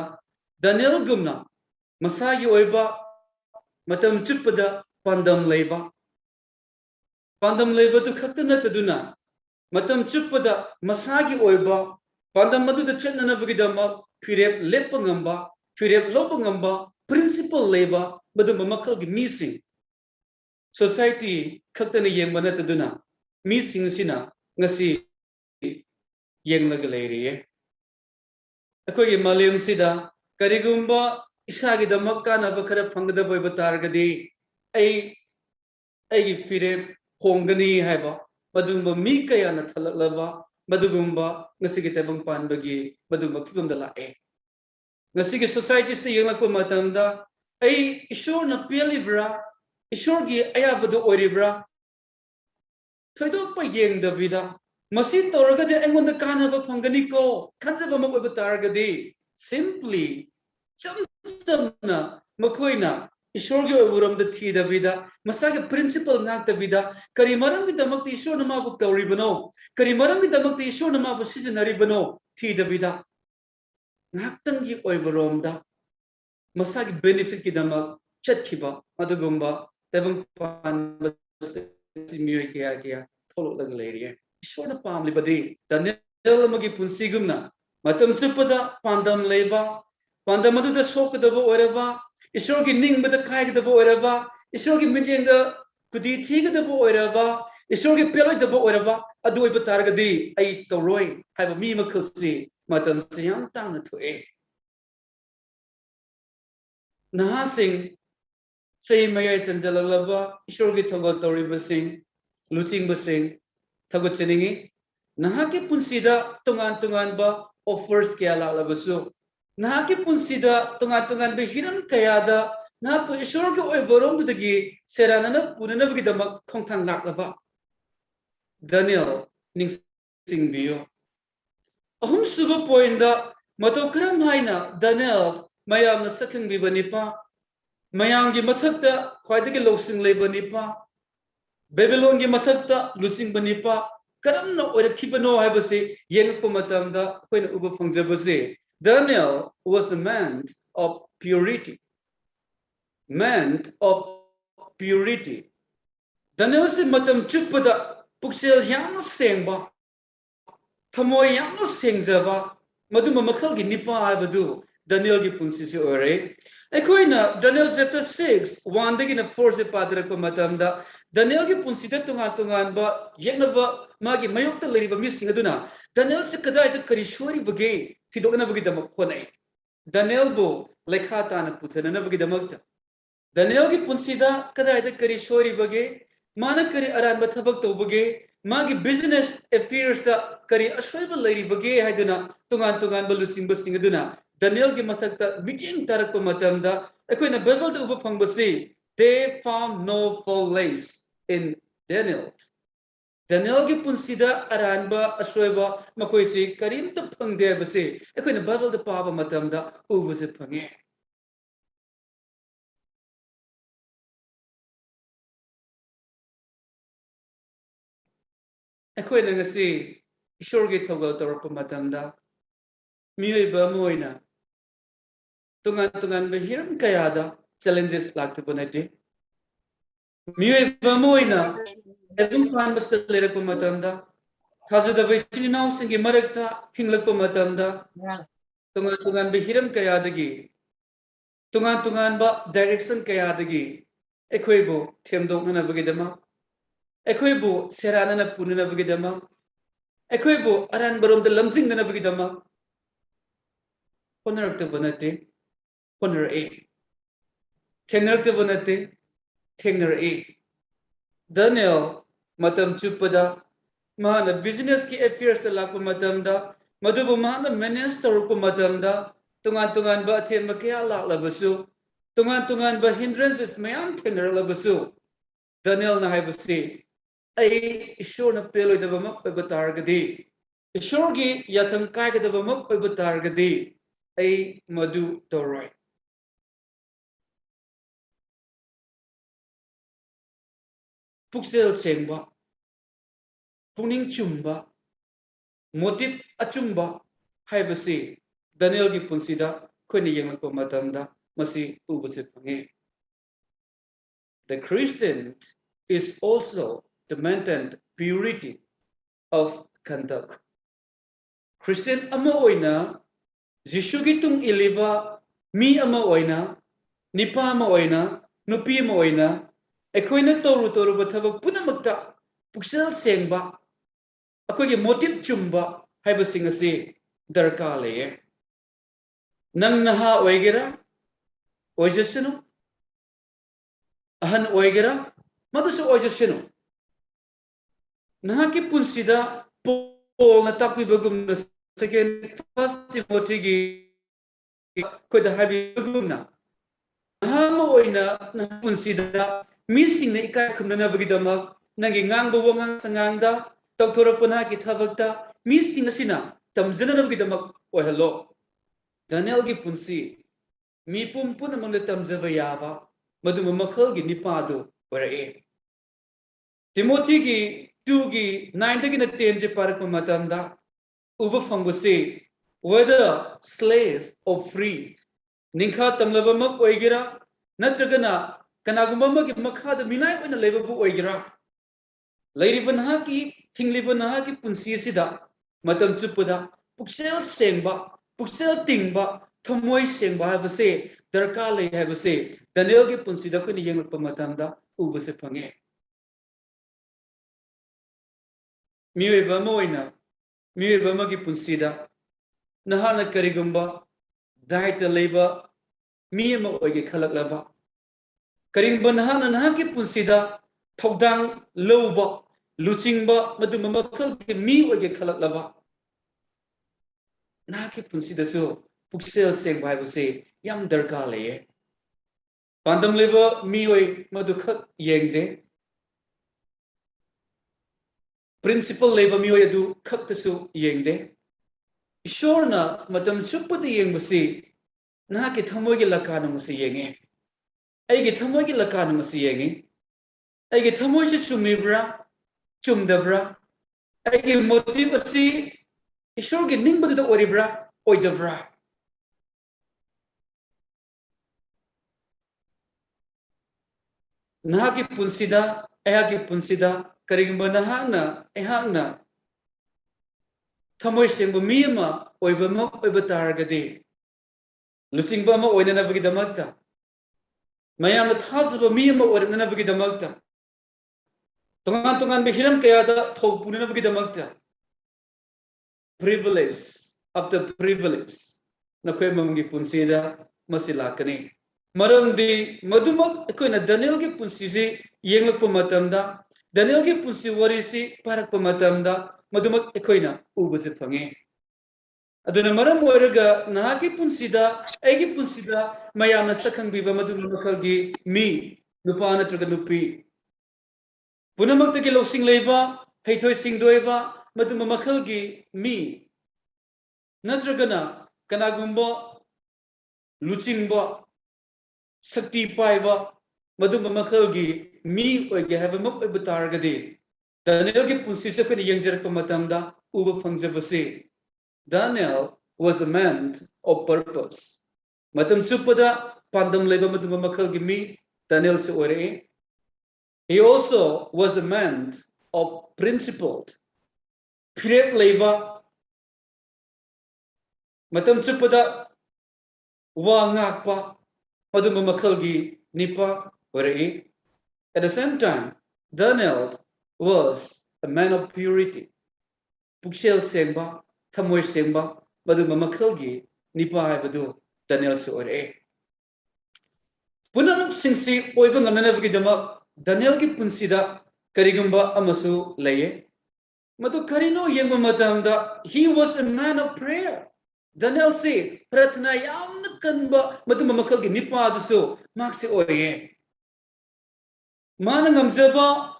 Daniel gumna masagi oiba matam chuppada pandam leiba du khaktana taduna matam chuppada masagi oiba pandam madu da chetnana bagidama phirep lepangamba phirep lopangamba principle leiba madum makhalgi missing society khaktana yengbana taduna missing sina ngasi yenglaga leiriye akoi malem sida karigumba isagi da makkana bakara phangda boy batargadi ai fire hongani haiba madumba mi kaya na thalalaba madugumba ngasigi tabang panbagi madumba phibamda lae ngasigi society se yengakpa matamda ai ishor na pelibra ishor gi ayabadu oribra thoidok pa yengda vida masi toragadi engonda kanaba phangani ko khanjaba ma boy batargadi simply chamna makoina ishorgi oburamda thida vida masaga principle ngakta vida kari maram gi damakti ishor na mabu tawribano kari maram gi damakti ishor na mabu sijanaribano thida vida ngaktan gi oiboromda masagi benefit ki damak chatkhiba madugumba tabang pan simiyoi kya tholo lag leiriye ishor na pamli badi Daniel magi punsigumna matam supada pandam leiba pandam adu da sokdaba oraba ishorgi ningbada khaigdaba oraba ishorgi minjengda kudi thigdaba oraba ishorgi peloidaba oraba adu oiba targadi ai toroi haiba mi makhalsi matam siyam tangna thoe Nahasing sei mayai sanjalalaba ishorgi thogot toribasing luching basing thogot cheningi nahaki punsida tungan ba offers kya lalabasu nahaki punsida tungan be hiran kayada napu ishorgi oiborom dagi seranana punana bagi damak thongthang laklaba Daniel ningsing biyo ahum suba point da matokram haina Daniel mayamna sakhang bibanipa mayamgi mathakta khwaidagi losing lebanipa Babylon gi mathakta lusing banipa karamna oirakibano haibase yengpa matamda koina uba phangjabase Daniel was a man of purity Daniel se matam chupada puksel yamna sengba thamoy yamna sengjaba maduma makhalgi nipa haibadu Daniel gi punsi se ore ekoina Daniel chapter 6 1 dagi na 4 se padrakpa matamda Daniel gi punsida tungan ba yenaba magi mayokta leriba mising aduna Daniel se kadai ta kari shori bage tidokna bagi damak khonai Daniel bo lekha ta na puthana bagi damak Daniel gi punsida kadai ta kari shori bage mana kari aran ba thabak to bage magi business affairs da kari ashoiba leri bage haiduna tungan ba lusing basing aduna Daniel gi mathakta meeting tarakpa matamda ekoina Bible da uba phangbasi they found no faults in Daniel. Daniel gi punsida aranba ashoiba makoisi karimta phangde base ekoina Bible da paba matamda ubase phange ꯑꯩꯈꯣꯏ ꯉꯁꯤ ꯏꯁꯣꯔꯒꯤ ꯊꯧꯒꯜ ꯇꯧꯔꯛꯄ ꯃꯇꯝꯗ ꯃꯤꯑꯣꯏꯕ ꯑꯃ ꯑꯣꯏꯅ ꯇꯣꯉꯥꯟ ꯇꯣꯉꯥꯟꯕ ꯍꯤꯔꯝ ꯀꯌꯥꯗ ꯆꯦꯂꯦꯟꯖꯦꯁ ꯂꯥꯛꯇꯕ ꯅꯠꯇꯦ ꯃꯤꯑꯣꯏꯕ ꯑꯃ ꯑꯣꯏꯅ ꯑꯗꯨꯝ ꯄꯥꯟꯕꯁꯤꯗ ꯂꯩꯔꯛꯄ ꯃꯇꯝꯗ ꯊꯥꯖꯗꯕ ꯏꯆꯤꯟ ꯏꯅꯥꯎꯁꯤꯡꯒꯤ ꯃꯔꯛꯇ ꯍꯤꯡꯂꯛꯄ ꯃꯇꯝꯗ ꯇꯣꯉꯥꯟ ꯇꯣꯉꯥꯟꯕ ꯍꯤꯔꯝ ꯀꯌꯥꯗꯒꯤ ꯇꯣꯉꯥꯟ ꯇꯣꯉꯥꯟꯕ ꯗꯥꯏꯔꯦꯛꯁꯟ ꯀꯌꯥꯗꯒꯤ ꯑꯩꯈꯣꯏꯕꯨ ꯊꯦꯝꯗꯣꯛꯅꯅꯕꯒꯤꯗꯃꯛ ꯑꯩꯈꯣꯏꯕꯨ ꯁꯦꯔꯥꯟꯅꯅ ꯄꯨꯅꯅꯕꯒꯤꯗꯃꯛ ꯑꯩꯈꯣꯏꯕꯨ ꯑꯔꯥꯟꯕꯔꯣꯝꯗ ꯂꯝꯖꯤꯡꯅꯅꯕꯒꯤꯗꯃꯛ ꯍꯣꯠꯅꯔꯛꯇꯕ ꯅꯠꯇꯦ ꯍꯣꯠꯅꯔꯛꯏ ꯊꯦꯡꯅꯔꯛꯇꯕ ꯅꯠꯇꯦ ꯊꯦꯡꯅꯔꯛꯏ Daniel matam chupada mahana business ki affairs ta lakpa matamda madubu mahana manage tawrukpa matamda tungan ba athenba kaya laklabasu tungan ba hindrances mayam thenarlabasu Daniel na haibasi ai ishor na peloidaba mak oiba targadi ishor gi yatham kaikadaba mak oiba targadi ai madu toroi puksel sengba puning chumba motive achumba haibasi Daniel gi punsida khoni yenglakpa matamda masi ubase phange the Christian is also to maintain purity of conduct Christian ama oina Jishu gi tung iliba mi ama oina nipa ama oina nupi ama oina ekhoina toru bathabak punamakta puksel sengba akogi motive chumba haibasing asi darka leye nang naha oigera oijasunu ahan oigera madusu oijasunu naha ki punsida Paul na takbibagum na second first Timothy gi koda habibagum na naha mo oina na punsida missing na ikai khumna bagidama nangi ngangbo wangang sangangda tawthorapana ki thabakta missing asina tamjana bagidama oihalo Daniel gi punsi mi pumpuna mangda tamjaba yaba maduma makhal gi nipadu orae Timothy gi 2 gi 9 gi na 10 je parakpa matamda uba phangbusi whether slave or free ningkha tamlaba mak oigira natragana kanagumba magi makhada minai oina lebabu oigira leiriba nahaki hingliba nahaki punsi asida matam chupada puksel sengba puksel tingba thamoi sengba habase darka lei habase Daniel gi punsida khoni yenglakpa matamda ubase phange miyoiba moina miyoiba magi punsida nahana karigumba daita leiba miyama oige khalaklaba karingba nahana nahaki punsida thogdang lowba luchingba maduma makhal ki mi oige khalaklaba nahaki punsida su puksel sengba haibase yam darka leye pandam leba mioi madu khak yengde principle leba mioi adu khaktasu yengde ishorna matam chuppada yengbasi nahaki thamoigi lakana masi yenge aigi thamoigi lakana masi yenge aigi thamoigi chumibra chumdabra aigi motive asi ishorgi ningbadu oribra oidabra nahaki punsida ayaki punsida karigumba nahana ehakna thamoi sengba miyama oiba mak oiba targadi luchingba ama oinanabagidamagta mayamna thazaba miyama orinanabagidamagta tongan bihiram kayada thogpunanabagidamagta privilege after privilege nakhoi mamgi punsida masilakani maramdi madumak ekoina Daniel gi punsisi yenglakpa matamda Daniel gi punsi warisi parakpa matamda madumak ekoina ubase phange aduna maram oiraga nahaki punsida aigi punsida mayamna sakhangbiba maduma makhalgi mi nupa natraga nupi punamakta ki losing leiba heithoi singdoiba maduma makhalgi mi natragana kanagumba luchingba sakti paiba maduma makhalgi mi oige haba mak oiba targadi Daniel ki punsi se kuni yengjer pamatamda uba fangjabasi. Daniel was a man of purpose. Matam supada pandam leba matum makal gimi Daniel se ore. He also was a man of principled. Pirep leba matam supada wa ngakpa madum makal gi nipa ore. At the same time, Daniel was a man of purity. Puksel semba, tamoy semba, madum makalgi nipa haibadu Daniel se ore. Punanam singsi oiba ngamnanabagi dama Daniel ki punsida karigumba amasu laye. Madu karino yengba matamda he was a man of prayer. Daniel se pratna yamna kanba madu makalgi nipa adusu maksi oye. Mana ngamjaba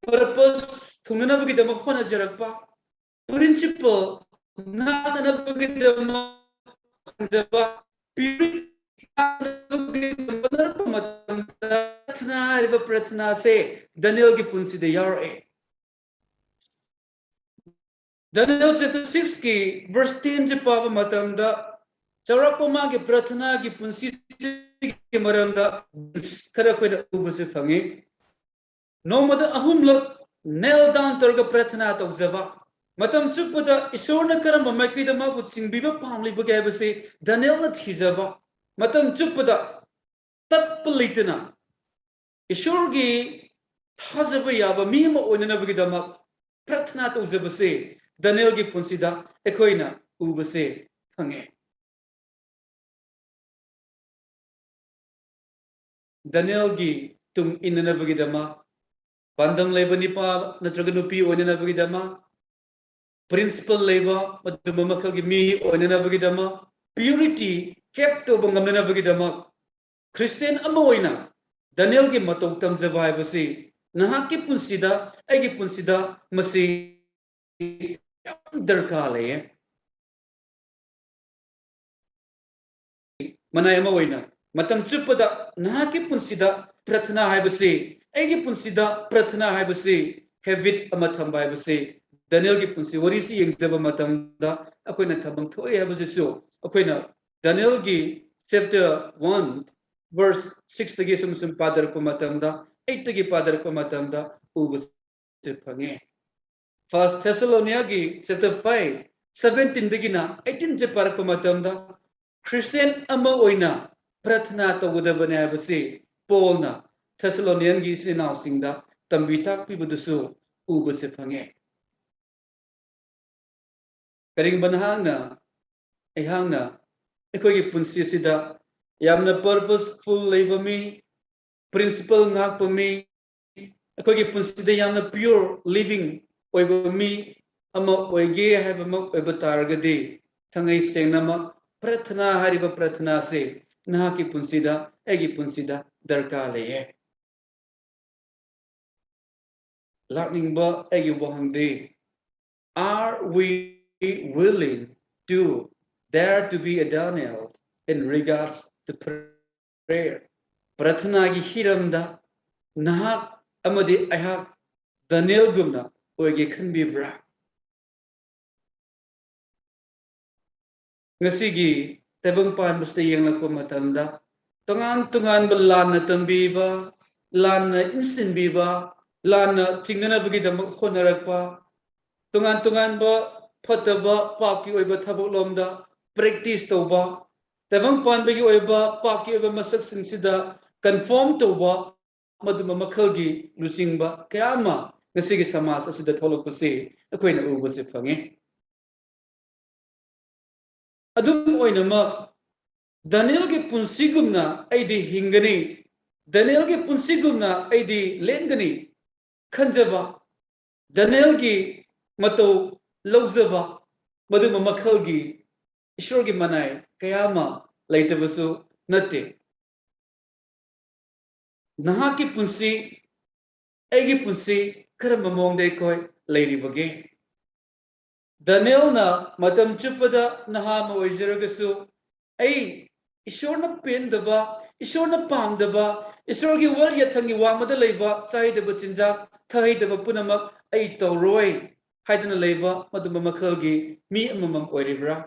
purpose thunganabagi dama khona jarakpa principle nanabagi dama khonjaba purity Pratna se Daniel ki punsi de yar e. Daniel chapter 6 ki verse 10 je pava matamda charakoma ki pratna ki punsi ki maramda khara koina ubase phangi. No mata ahumlak nail down targa pratna tawjaba. Matam chupada ishorna karamba maikidama bu chingbiba pamli bagabase Daniel na thijaba. Matam chupada tatpalitna Ishorgi thajaba yaba mima oinanabagidama pratna tawjabase Daniel gi punsida ekoina ubase phange. Daniel gi tung inanabagidama pandam leba nipa natraga nupi oinanabagidama principle leba maduma makal gi mi oinanabagidama purity kept to bangamnanabagidama Christian ama oina Daniel ki matau tamjaba haibasi nahaki punsida aigi punsida masi darka laye manai ama oina matam chupada nahaki punsida prathna haibasi aigi punsida prathna haibasi habit ama thamba haibasi Daniel ki punsi warisi yengjaba matamda akoina thabam thoi haibasi so akoina Daniel ki chapter 1 verse 6 tagi sumsum padar ko matamda 8 tagi padar ko matamda ubus phange. First Thessalonians ki chapter 5 17 tagi na 18 je par ko matamda Christian ama oina prathna tawudabane habasi Paul na Thessalonian gi sinau singda tambitak pibudusu ubus phange. Karing banhangna ehangna ekoi punsi sida yamna purposeful labor me principle ngak pa me akogi punsida yamna pure living oiba me ama oige have ama oiba targadi thangai sengnama prathna hariba prathna se nahaki punsida egi punsida darka leye lakningba egi bohangde are we willing to dare to be a Daniel in regards to prayer. Prathna gi hiramda nahak amadi ahak Daniel gumna oige khanbibra. Ngasigi tabang pan basta yenglakpa matamda tungan lan na tambiba lan na insinbiba lan na tingana bagi damak khonarakpa tungan ba phataba paki oiba thabok lomda practice tawba tabang pan bagi oiba paki oiba masak singsida conform tawba maduma makhalgi lusingba kayama ngasigi samas asida tholokpase akoina ubase phange adum oinama Daniel ki punsigumna aidi hingani Daniel ki punsigumna aidi lengani khanjaba Daniel ki mato lawjaba maduma makhalgi ishorgi manai kayama laitabasu natte nahaki punsi aigi punsi karamba mongdai koi lairibage Daniel na matam chupada naha ma oijragasu ai ishorna pendaba ishorna pamdaba ishorgi wal yathangi wamada leiba chaidaba chinja thaidaba punamak ai tawroi haidana leiba maduma makhalgi mi amamam oiribra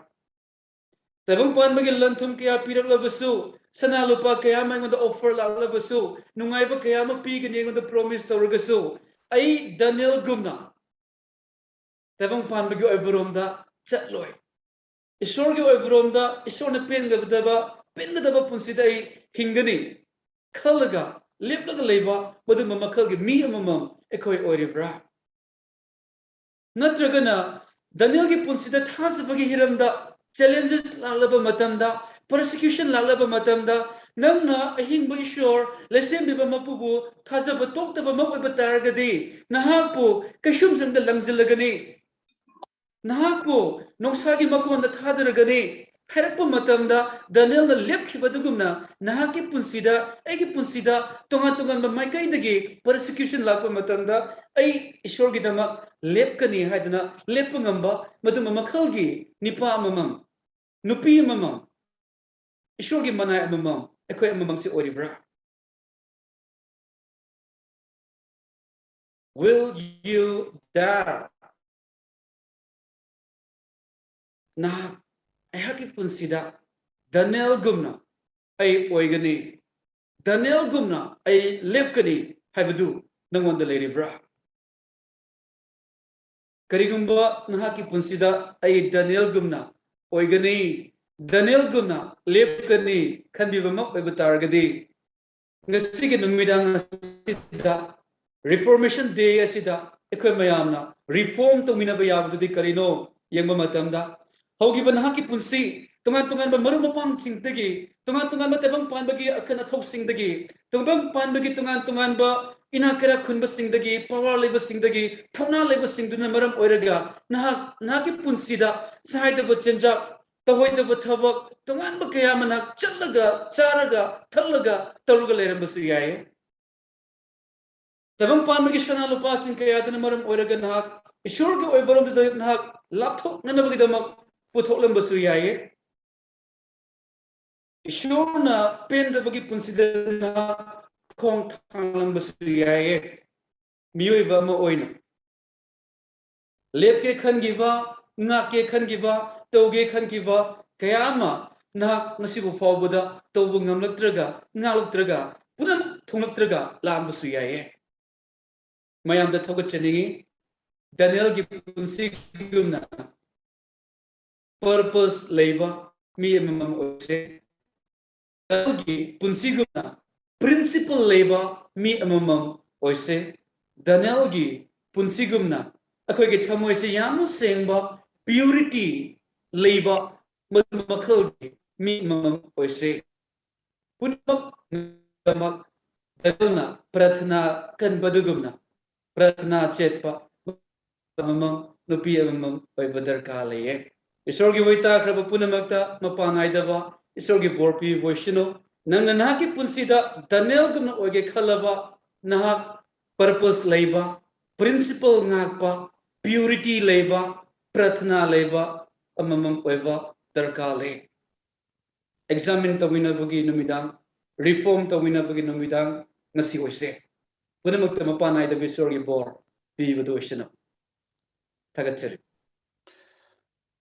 tabang pan bagi lanthum kaya pirak labasu sana lupa kaya mangonda offer labasu nungai ba kaya ma pi gani ngonda promise tawragasu ai Daniel gumna tabang pan bagi oibromda chatloi ishor gi oibromda ishor na pengabdaba punsida ai hingani khalaga leplaga leiba maduma makhalgi mi amamam ekoi oiribra natragana Daniel ki punsida thasabagi hiramda challenges laglaba matamda persecution laglaba matamda namna ahingba ishor lesem biba mapubu thasaba toktaba mapoiba taragadi nahakpu kashum sangda langzilagani nahakpu noksagi makonda thadaragani harakpa matamda Daniel na lepkhibadugumna nahaki punsida egi punsida tongan maikai persecution lakpa matamda ai ishor gi dama lepkani haidana lepangamba maduma makhalgi nipa amamam nupi amamam ishor gi manai amamam ekoi amamam si oribra will you dare na ayhaki punsida Daniel gumna ai oigani Daniel gumna ai lepkani haibadu nangonda leiribra Karigumba nahaki punsida ai Daniel gumna oigani Daniel gumna lepkani khanbibamak oibatargadi ngasigi numidang asida reformation day asida ekoi mayamna reform tongminaba yabdudi karino yengba matamda hogiba nahaki punsi tungan marum mapang singdagi tungan matebang panbagi akan athok singdagi tungbang panbagi tungan ba inakara khunba singdagi power labor singdagi thona labor singduna maram oiraga nahaki punsida sahaida bachenja tahoida bathabak tungan ba kaya manak challaga charaga thallaga taruga lerambasi yaye tabang panbagi shana lupa sing kaya dana maram oiraga nahak ishur ge oibaram de nahak lapthok nanabagi damak puthoklambasu yaye ishurna pendabagi punsida khong thanglambasu yaye miyoiba ama oina lepke khangiba ngake khangiba tawge khangiba kayama na ngasibu fawbada tawbu ngamlaktraga ngalaktraga punam thonglatraga lambasu yaye mayamda thogatchaningi Daniel gi punsi gumna purpose leiba mi amam oise Daniel punsi gumna principle leiba mi amam oise Daniel gi punsi gumna akhoi gi thamoi se yam sengba purity leiba makhal gi mi amam oise punak damak Danielna prathna kan badugumna prathna chetpa amam nupi amam oiba darka leye Isorgi waita kraba punamakta mapangai daba isorgi borpi voishino nang nahaki punsida Daniel gumna oige khalaba nahak purpose leiba principle ngakpa purity leiba prathna leiba amamam oiba darkale examine tawina bagi numidang reform tawina bagi numidang ngasi oise punamakta mapangai daba isorgi bor pi badoishino tagatchari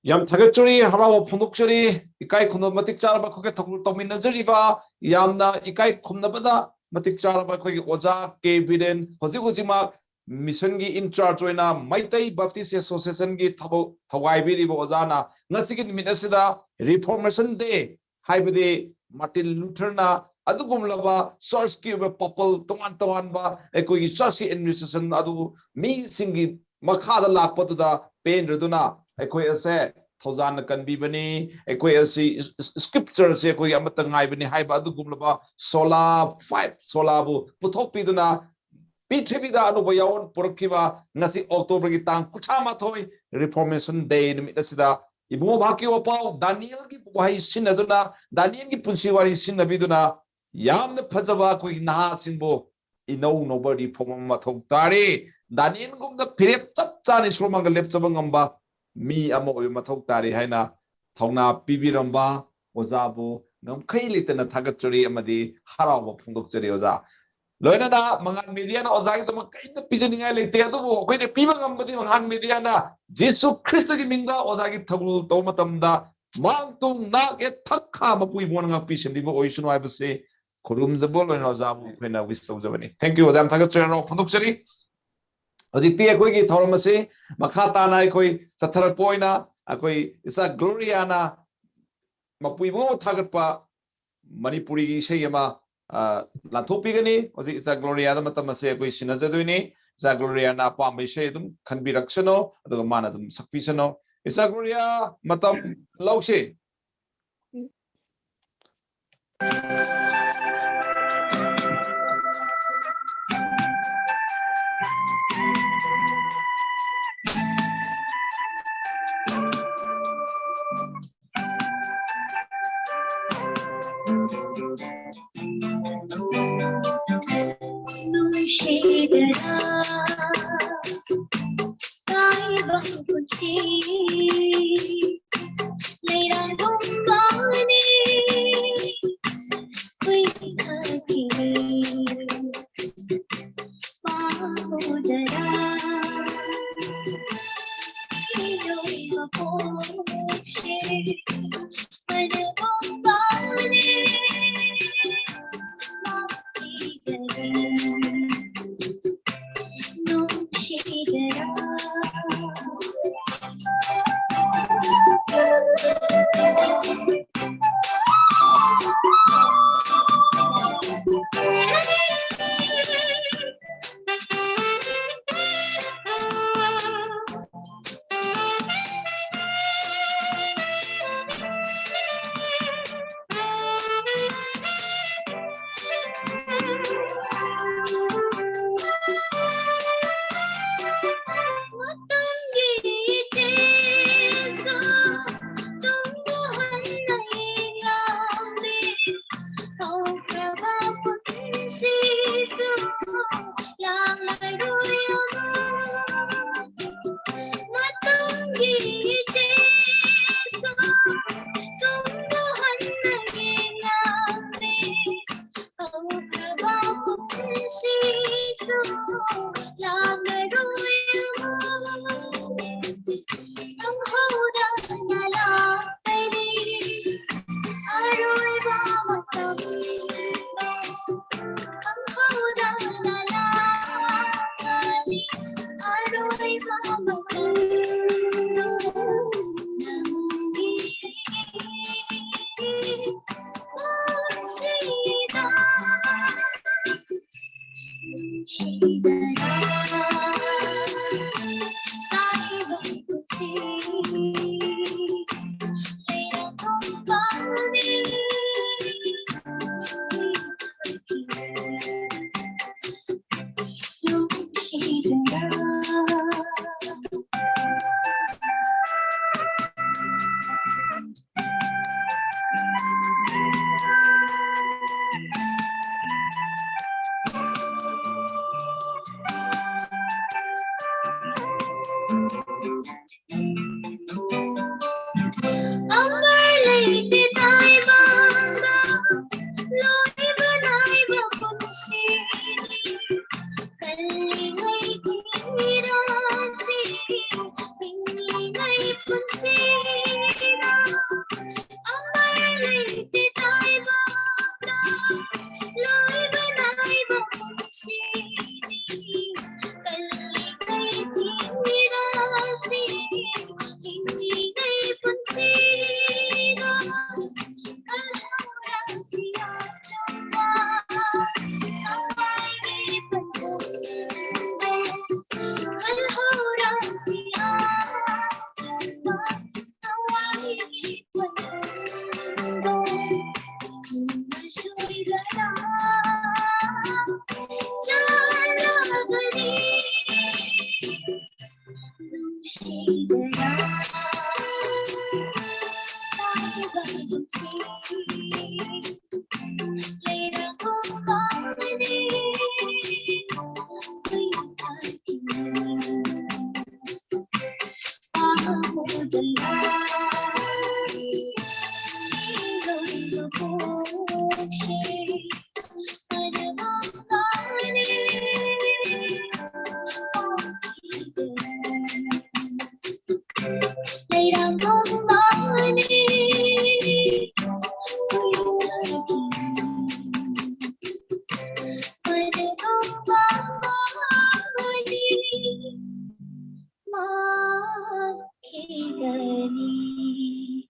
Yam Tagachuri, Harawa Pundukshuri, Ikai Kuno Matik Charaba Koke Tomina Jeriva, Yamna Ikai Kumnabada, Matik Charaba Koki Oza, Kevin, Hosikutima, Missiongi in charge Wena, Maitai Baptist Association Gi Tabo, Hawaii Bidi Ozana, Nasikin Minasida, Reformation Day, Hybide, Martin Lutherna, Adugumlava, Source Cube, Popple, Tomantoanba, Ekoi Sashi Administration, Adu, Me Singi, Makada Lapota, Pain Reduna. Ekoi ase thozan kan bibani ekoi ase scripture se ekoi amata ngai bani haiba adugumlaba sola 5 sola bu puthok piduna pithibida anuba yaon porkiba ngasi october gi tang kuchama thoi reformation day ni asida ibu bhaki opao Daniel gi wahai sinaduna Daniel gi punsi wari sinabiduna yamna phajaba koi nahasingbo inau nobody from mathok tari Daniel gumna pirek chap chani shromangal lepchaba ngamba mi amo mathok tari haina thongna pibiramba ozabu ngam khaili tena thagatchuri amadi harawa phungdokchari oza Loina mangan media na ozagi to makaita pijaninga lete adu ko ne piba ngambadi mangan media na Jesu Christ gi mingda ozagi thagul to matamda mangtung na ke thakha mapui bonanga pisimdi bo oisunu aibse kurum zabol loina ozamu phena wisaw jabani. Thank you ozam thagat chero phaduk chari hojikti akoi gi thoramase makha na akoi sathara poina akoi isa gloriana mapui bo thagat pa Manipuri gi sheyama Lantopigani, or is a Gloria the Matamase, Sinazaduini, Zagloria Napa Meshadum, can be Raxano, the Manadum Sapisano, it's a Gloria Matam Laushe.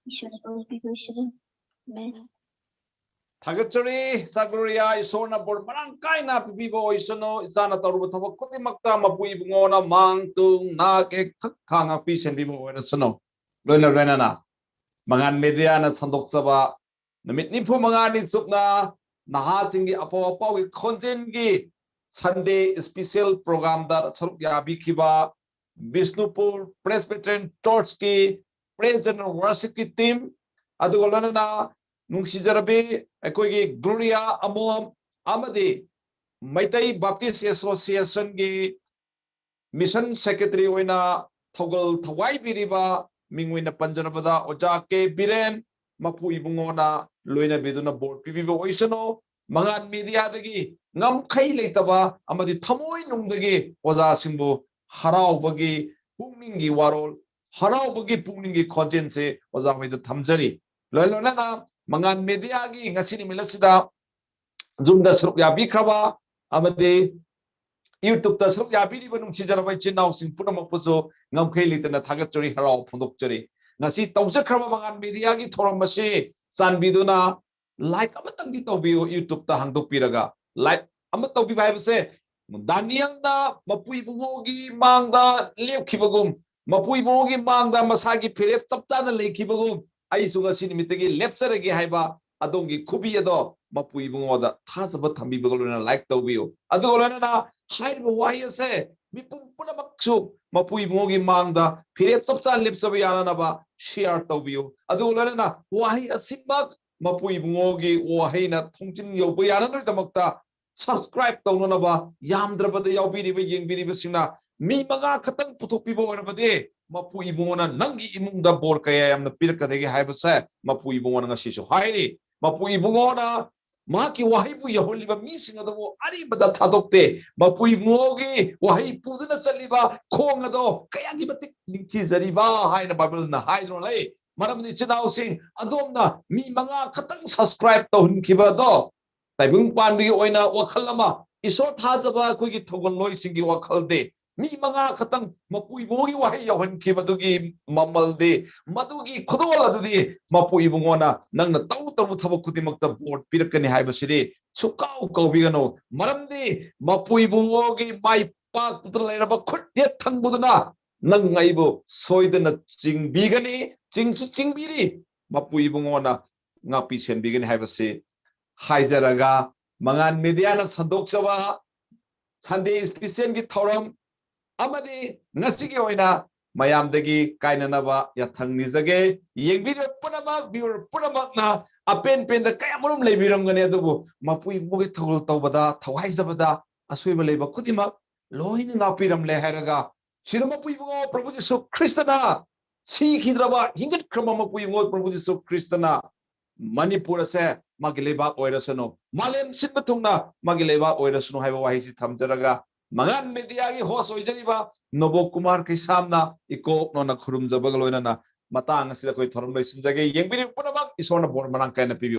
이슈를 보고 있으니 아멘. 타겟처리 사그리아 이소나 볼 마랑 까이나 비비보 이소노 이사나 따르고 타고 코티막다 마부이 붕어나 망tung 나게 탁강아 피션 비보 오르스노 로이나 mangan media na sandok saba namit ni phu mangan ni chupna Nahasinggi Aphaba Khonjel gi Sunday special program dar charup ya bikhiba Bishnupur Presbyterian Church ki praise and worship ki team adugolana na nungsijarabi ekoi gi Gloria amom amadi Maitai Baptist Association gi mission secretary oina thogol thawai biriba mingwina panjanabada oja ke biren mapu ibungona loina biduna board pibibo oisano mangan media dagi ngam khai leitaba amadi thamoi nungdagi oja singbu haraubagi pungningi warol haraubagi pungningi khonjense oja hoida thamjari loilona na mangan media gi ngasini milasida zoomda sruk ya bikraba amadi YouTube ta sruk ya biri banung chijaraba chinau sing punam puso ngam khai litana thagatchori harau phondokchori ngasi tawjakhraba mangan media gi thorambasi chanbiduna like amatang di tawbiyo YouTube ta hangdokpiraga like amat tawbi baibase Daniel da mapui bungogi mangda lepkhibagum mapui bungogi mangda masagi phirep chapchana lekhibagum ai sunga sinimitegi lepcharagi haiba adongi khubi ado mapui bungoda thasaba thambibagolona like tawbiyo adugolona na hairiba wahiyase mipum punamaksu mapui bungogi mangda phirep chapchan lepchaba yananaba share tawbiyo adugolona na wahi asimak mapui bungogi wahina thongchin yoba yananoi damakta subscribe taunanaba yamdrabada yaubiriba yengbiriba singna mi manga khatang puthokpiba oirabade mapu ibungona nangi imungda bor kaya yamna pirakadegi haibase mapu ibungona ngasisu hairi mapu ibungona maki wahibu yaholiba mi singadabu aribada thadokte mapu ibungogi wahi puduna chaliba khongado kayagi matik ningthizariba haina bible na haidro lai maramni chinau sing adomna mi manga khatang subscribe tauhinkibado taibung panbi oina wakhalama isor thajaba koigi thogoloi singi wakhalde mi manga khatang mapui bogi wahi yawan kibadugi mamalde madugi khodol adudi mapui bungona nangna taw taw thabak kudimakta board pirakani haibasidi sukau kaubigano maramdi mapui bungogi mai pak tutralaba khutye thangbuduna nang ngaibo soidana jingbigani jingchu jingbiri mapui bungona ngapi senbigani haibasi haizaraga mangan media na sandokchaba Sunday special gi thoram amadi ngasigi oina mayamdagi kainanaba yathangni yengbiro punamak biur punamak na apen pen da kayamurum leibiram gane adubu mapui mugi thogol tawbada thawaizabada asuiba leiba khudimak loini ngapiram le haraga sida mapui bungo prabhu jesu kristana si khidraba hingat krama mapui bungo prabhu jesu kristana Manipur se magileba oirasano malem sinbatungna magileba oirasano haiba wahisi thamjaraga mangan media gi host oijariba Nobo Kumar kai samna iko nona khurum jabagaloina na matang asida koi thorum loi sinjage yengbiri punamak isona bor manang kaina pibi